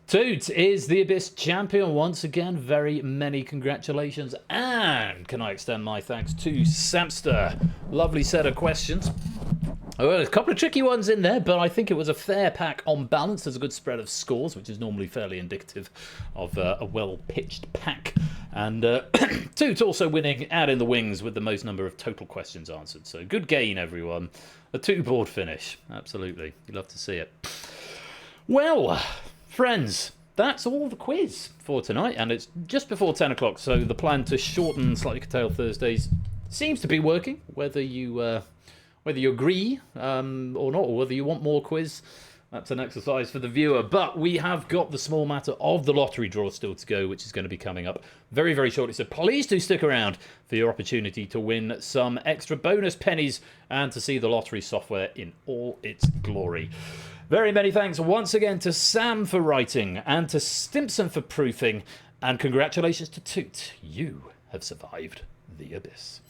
Toot is the Abyss champion once again. Very many congratulations. And can I extend my thanks to Samster? Lovely set of questions. Oh, well, there's a couple of tricky ones in there, but I think it was a fair pack on balance. There's a good spread of scores, which is normally fairly indicative of a well-pitched pack. And Toot also winning out in the wings with the most number of total questions answered. So good gain, everyone. A 2-board finish. Absolutely. You love to see it. Well, friends, that's all the quiz for tonight. And it's just before 10 o'clock, so the plan to shorten Slightly Curtailed Thursdays seems to be working, whether you agree or not, or whether you want more quiz. That's an exercise for the viewer. But we have got the small matter of the lottery draw still to go, which is going to be coming up very, very shortly. So please do stick around for your opportunity to win some extra bonus pennies and to see the lottery software in all its glory. Very many thanks once again to Sam for writing and to Stimpson for proofing. And congratulations to Toot. You have survived the abyss.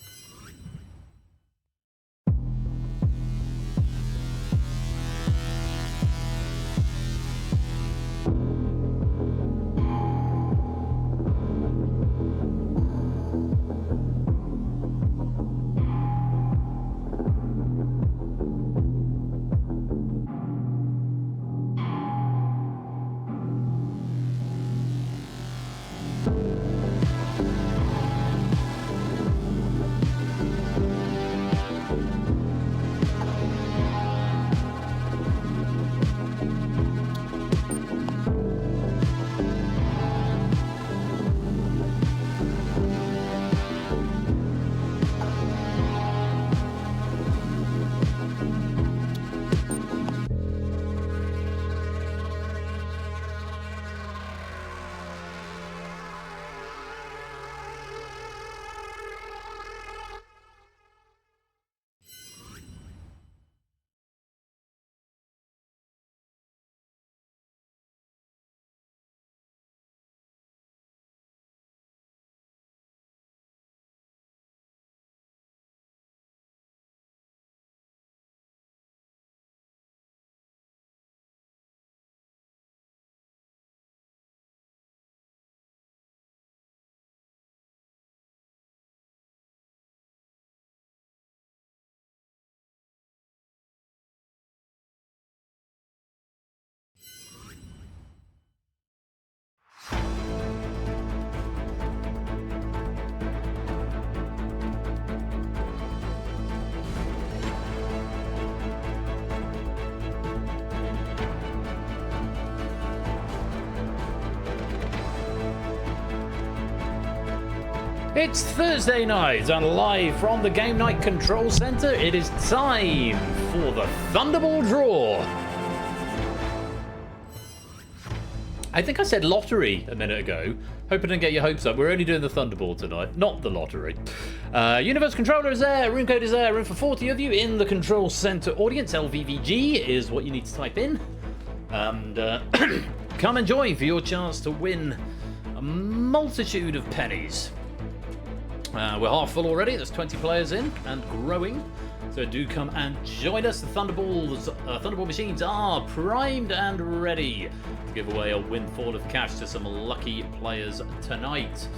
It's Thursday night and live from the Game Night Control Center, it is time for the Thunderball Draw. I think I said lottery a minute ago. Hope I didn't get your hopes up. We're only doing the Thunderball tonight, not the lottery. Universe Controller is there, room code is there, room for 40 of you in the Control Center audience. LVVG is what you need to type in. And come and join for your chance to win a multitude of pennies. We're half full already, there's 20 players in and growing. So do come and join us. The Thunderball machines are primed and ready to give away a windfall of cash to some lucky players tonight.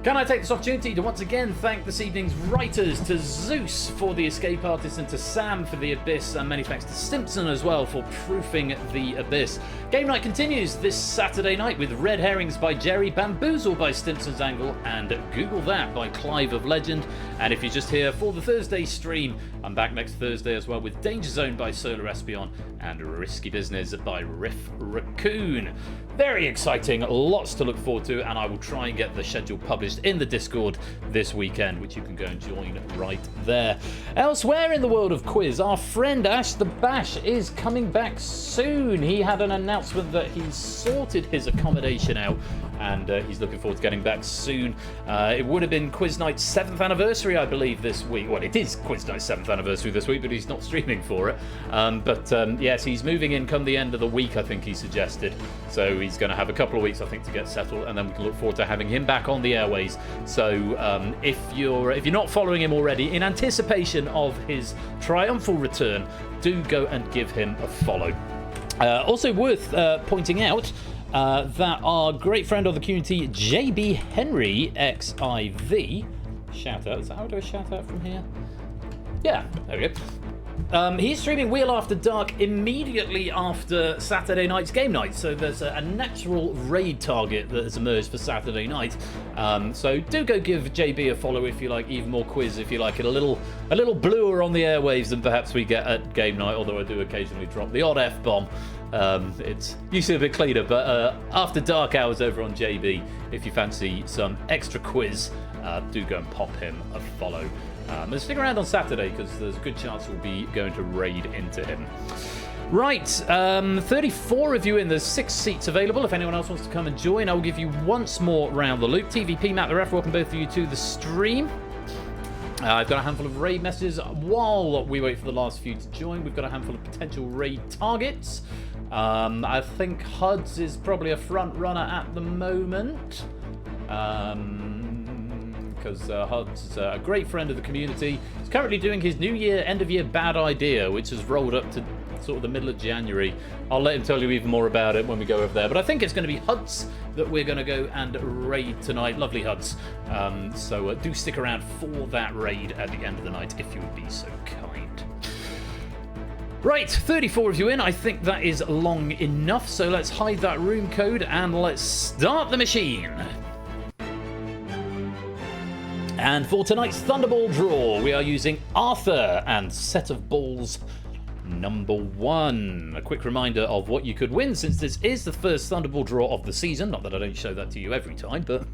Can I take this opportunity to once again thank this evening's writers, to Zeus for The Escape Artist and to Sam for The Abyss, and many thanks to Simpson as well for proofing The Abyss. Game night continues this Saturday night with Red Herrings by Jerry, Bamboozle by Stimpson's Angle, and Google That by Clive of Legend. And if you're just here for the Thursday stream, I'm back next Thursday as well with Danger Zone by Solar Espion and Risky Business by Riff Raccoon. Very exciting, lots to look forward to, and I will try and get the schedule published in the Discord this weekend, which you can go and join right there. Elsewhere in the world of quiz, our friend Ash the Bash is coming back soon. He had an announcement that he's sorted his accommodation out, and he's looking forward to getting back soon. It would have been Quiz Night's 7th anniversary, I believe, this week. Well, it is Quiz Night's 7th anniversary this week, but he's not streaming for it. Yes, he's moving in come the end of the week, I think he suggested. So he's going to have a couple of weeks, I think, to get settled, and then we can look forward to having him back on the airways. So if you're not following him already, in anticipation of his triumphal return, do go and give him a follow. Also worth pointing out that our great friend of the community, JB Henry XIV, shout out. So how do I shout out from here? Yeah, there we go. He's streaming Wheel After Dark immediately after Saturday night's game night, so there's a natural raid target that has emerged for Saturday night. So do go give JB a follow if you like, even more quiz if you like it, a little bluer on the airwaves than perhaps we get at game night, although I do occasionally drop the odd F-bomb. It's usually a bit cleaner, but after dark hours over on JB, if you fancy some extra quiz, do go and pop him a follow. And stick around on Saturday because there's a good chance we'll be going to raid into him. Right, 34 of you in, there's 6 seats available. If anyone else wants to come and join, I'll give you once more round the loop. TVP, Matt the Ref, welcome both of you to the stream. I've got a handful of raid messages while we wait for the last few to join. We've got a handful of potential raid targets. I think HUDs is probably a front runner at the moment. Because HUD's a great friend of the community. He's currently doing his New Year, end of year bad idea, which has rolled up to sort of the middle of January. I'll let him tell you even more about it when we go over there. But I think it's going to be HUDs that we're going to go and raid tonight. Lovely HUDs. So do stick around for that raid at the end of the night if you would be so kind. Right, 34 of you in. I think that is long enough. So let's hide that room code and let's start the machine. And for tonight's Thunderball draw, we are using Arthur and Set of Balls number 1. A quick reminder of what you could win, since this is the first Thunderball draw of the season. Not that I don't show that to you every time, but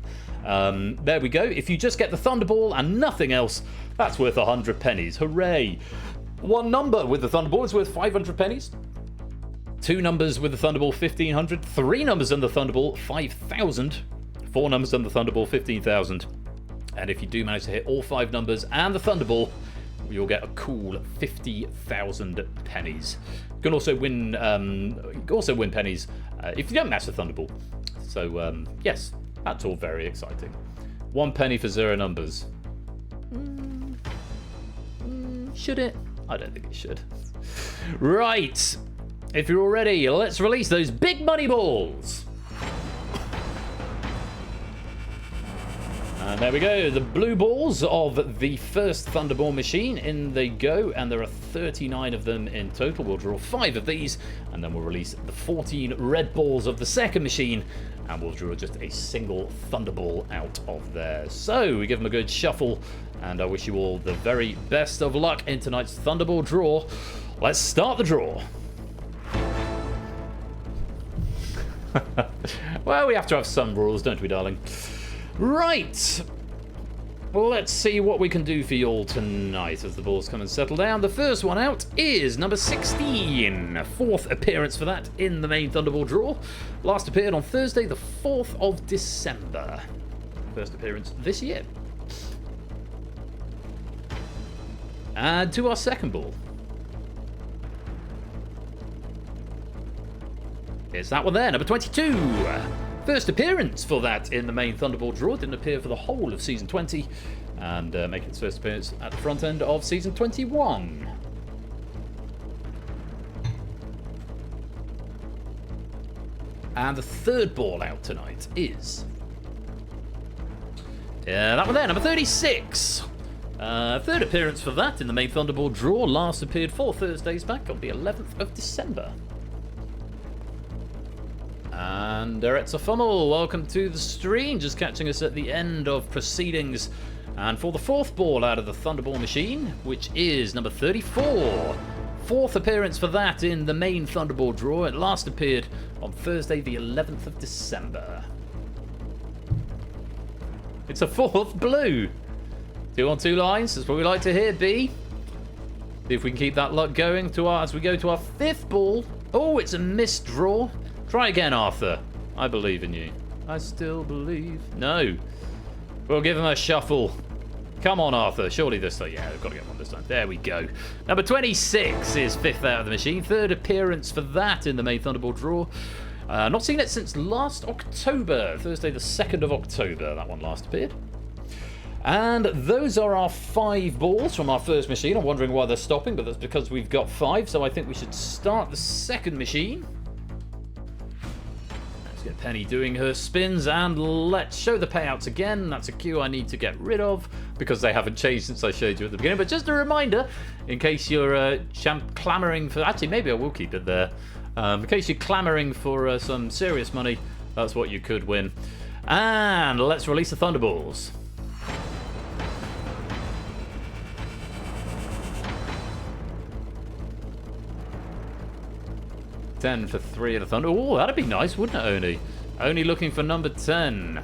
there we go. If you just get the Thunderball and nothing else, that's worth 100 pennies. Hooray! One number with the Thunderball is worth 500 pennies. 2 numbers with the Thunderball, 1,500. 3 numbers on the Thunderball, 5,000. 4 numbers on the Thunderball, 15,000. And if you do manage to hit all 5 numbers and the Thunderball, you'll get a cool 50,000 pennies. You can also win pennies if you don't match the Thunderball. So yes, that's all very exciting. 1 penny for 0 numbers. Should it? I don't think it should. Right, if you're all ready, let's release those big money balls. And there we go, the blue balls of the first Thunderball machine. In they go, and there are 39 of them in total. We'll draw 5 of these, and then we'll release the 14 red balls of the second machine, and we'll draw just a single Thunderball out of there. So we give them a good shuffle, and I wish you all the very best of luck in tonight's Thunderball draw. Let's start the draw. Well, we have to have some rules, don't we, darling? Right, Well, let's see what we can do for you all tonight as the balls come and settle down. The first one out is number 16. Fourth appearance for that in the main Thunderball draw. Last appeared on Thursday, the 4th of December. First appearance this year. And to our second ball. It's that one there, number 22. First appearance for that in the main Thunderball draw. Didn't appear for the whole of Season 20. And making its first appearance at the front end of Season 21. And the third ball out tonight is... that one there, number 36. Third appearance for that in the main Thunderball draw. Last appeared 4 Thursdays back on the 11th of December. And it's a funnel. Welcome to the stream. Just catching us at the end of proceedings. And for the fourth ball out of the Thunderball machine, which is number 34. Fourth appearance for that in the main Thunderball draw. It last appeared on Thursday, the 11th of December. It's a fourth blue. 2 on 2 lines. That's what we like to hear, B. See if we can keep that luck going as we go to our fifth ball. Oh, it's a missed draw. Try again, Arthur. I believe in you. I still believe. No. We'll give him a shuffle. Come on, Arthur. Surely this time. Yeah, we've got to get one this time. There we go. Number 26 is fifth out of the machine. Third appearance for that in the main Thunderball draw. Not seen it since last October. Thursday, the 2nd of October. That one last appeared. And those are our 5 balls from our first machine. I'm wondering why they're stopping, but that's because we've got 5. So I think we should start the second machine. Let's get Penny doing her spins, and let's show the payouts again. That's a cue I need to get rid of because they haven't changed since I showed you at the beginning. But just a reminder, in case you're clamoring for... Actually, maybe I will keep it there. In case you're clamoring for some serious money, that's what you could win. And let's release the Thunderballs. $10 for 3 of the Thunder. Oh, that'd be nice, wouldn't it, Oni? Only looking for number 10.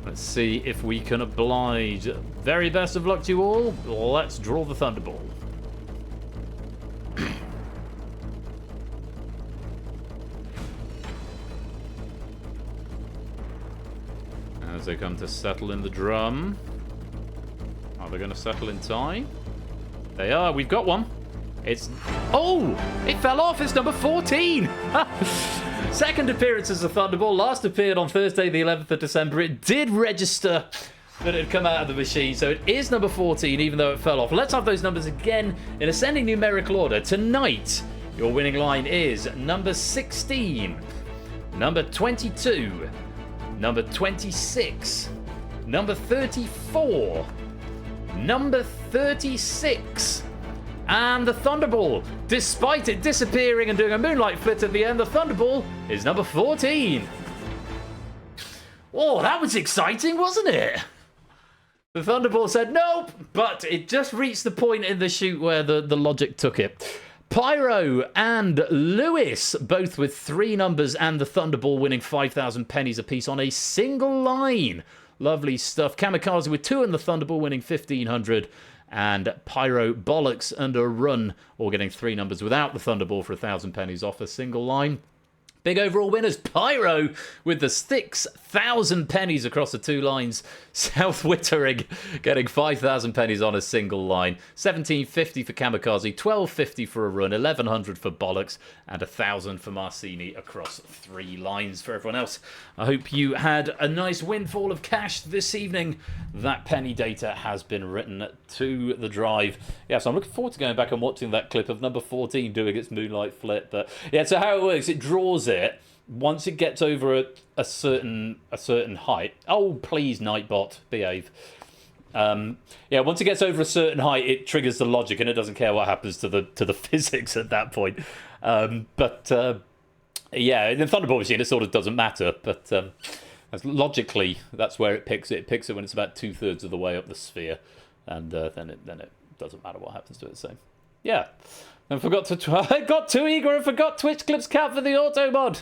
Let's see if we can oblige. Very best of luck to you all. Let's draw the Thunderball. As they come to settle in the drum. Are they going to settle in time? They are. We've got one. It's... Oh! It fell off! It's number 14! Second appearance as a Thunderball. Last appeared on Thursday, the 11th of December. It did register that it had come out of the machine, so it is number 14, even though it fell off. Let's have those numbers again in ascending numerical order. Tonight, your winning line is number 16, number 22, number 26, number 34, number 36, and the Thunderball, despite it disappearing and doing a moonlight flit at the end, the Thunderball is number 14. Oh, that was exciting, wasn't it? The Thunderball said nope, but it just reached the point in the shoot where the logic took it. Pyro and Lewis, both with 3 numbers, and the Thunderball winning 5,000 pennies apiece on a single line. Lovely stuff. Kamikaze with 2 and the Thunderball winning 1,500. And Pyro Bollocks and a run, all getting 3 numbers without the Thunderball for 1,000 pennies off a single line. Big overall winners, Pyro with the 6,000 pennies across the 2 lines. South Wittering getting 5,000 pennies on a single line. 1,750 for Kamikaze, 1,250 for a run, 1,100 for Bollocks, and 1,000 for Marcini across 3 lines for everyone else. I hope you had a nice windfall of cash this evening. That penny data has been written to the drive. Yeah, so I'm looking forward to going back and watching that clip of number 14 doing its moonlight flip. But yeah, so how it works, it draws it. Once it gets over a certain height. Oh, please, Nightbot, behave. Yeah, once it gets over a certain height, it triggers the logic, and it doesn't care what happens to the physics at that point. Yeah, in the Thunderball machine, it sort of doesn't matter, but logically, that's where it picks it. It picks it when it's about 2/3 of the way up the sphere, and then it doesn't matter what happens to it. So, yeah. And forgot to... I got too eager and forgot Twitch clips count for the auto mod.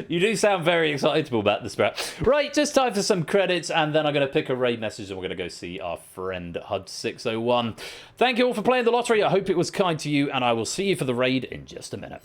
You do sound very excitable about this, Brett. Right, just time for some credits, and then I'm going to pick a raid message, and we're going to go see our friend HUD601. Thank you all for playing the lottery. I hope it was kind to you, and I will see you for the raid in just a minute.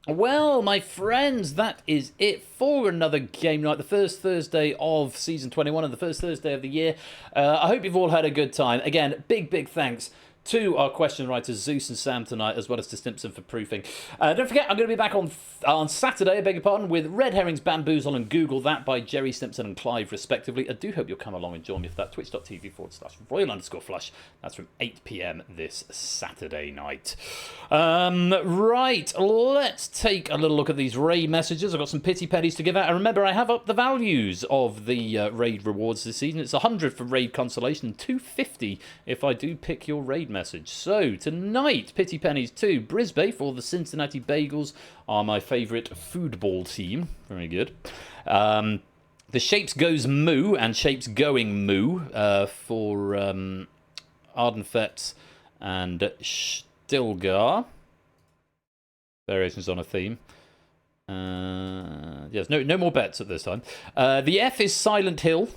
Well, my friends, that is it for another game night. The first Thursday of Season 21 and the first Thursday of the year. I hope you've all had a good time. Again, big thanks to our question writers, Zeus and Sam, tonight, as well as to Stimpson for proofing. Don't forget, I'm going to be back on Saturday, I beg your pardon, with Red Herrings, Bamboozle and Google That by Jerry Stimpson and Clive, respectively. I do hope you'll come along and join me for that. Twitch.tv/Royal_Flush. That's from 8 PM this Saturday night. Right, let's take a little look at these raid messages. I've got some pity pennies to give out. And remember, I have upped the values of the raid rewards this season. It's 100 for raid consolation and 250 if I do pick your raid message. So, tonight, pity pennies to Brisbane for the Cincinnati Bagels are my favourite foodball team. Very good. The Shapes Goes Moo and Shapes Going Moo for Ardenfets and Stilgar. Variations on a theme. Yes, no more bets at this time. The F is Silent Hill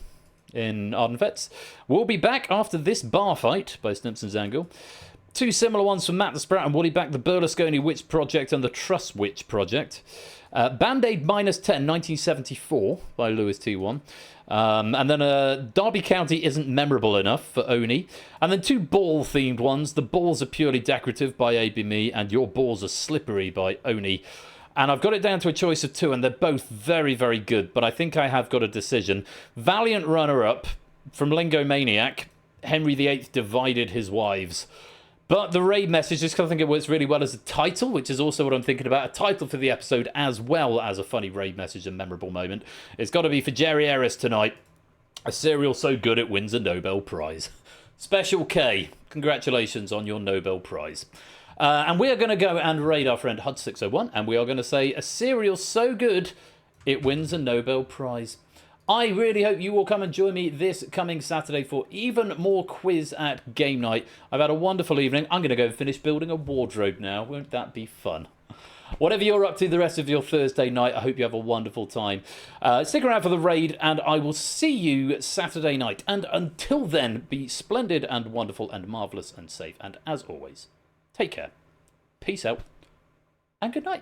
in Ardenfets. We'll be back after this bar fight by Stimpson's Angle. Two similar ones from Matt the Sprout and Woody back, the Berlusconi Witch Project and the Truss Witch Project. Band-Aid -10, 1974 by Lewis T1. And then Derby County isn't memorable enough for Oni. And then two ball-themed ones. The Balls Are Purely Decorative by ABME and Your Balls Are Slippery by Oni. And I've got it down to a choice of two, and they're both very, very good. But I think I have got a decision. Valiant runner-up from Lingo Maniac. Henry VIII divided his wives. But the raid message, just because I think it works really well as a title, which is also what I'm thinking about, a title for the episode as well as a funny raid message and memorable moment. It's got to be for Jerry Ellis tonight. A cereal so good it wins a Nobel Prize. Special K, congratulations on your Nobel Prize. And we are going to go and raid our friend HUD601, and we are going to say a cereal so good it wins a Nobel Prize. I really hope you will come and join me this coming Saturday for even more quiz at game night. I've had a wonderful evening. I'm going to go and finish building a wardrobe now. Won't that be fun? Whatever you're up to the rest of your Thursday night, I hope you have a wonderful time. Stick around for the raid, and I will see you Saturday night. And until then, be splendid and wonderful and marvellous and safe. And as always, take care, peace out, and good night.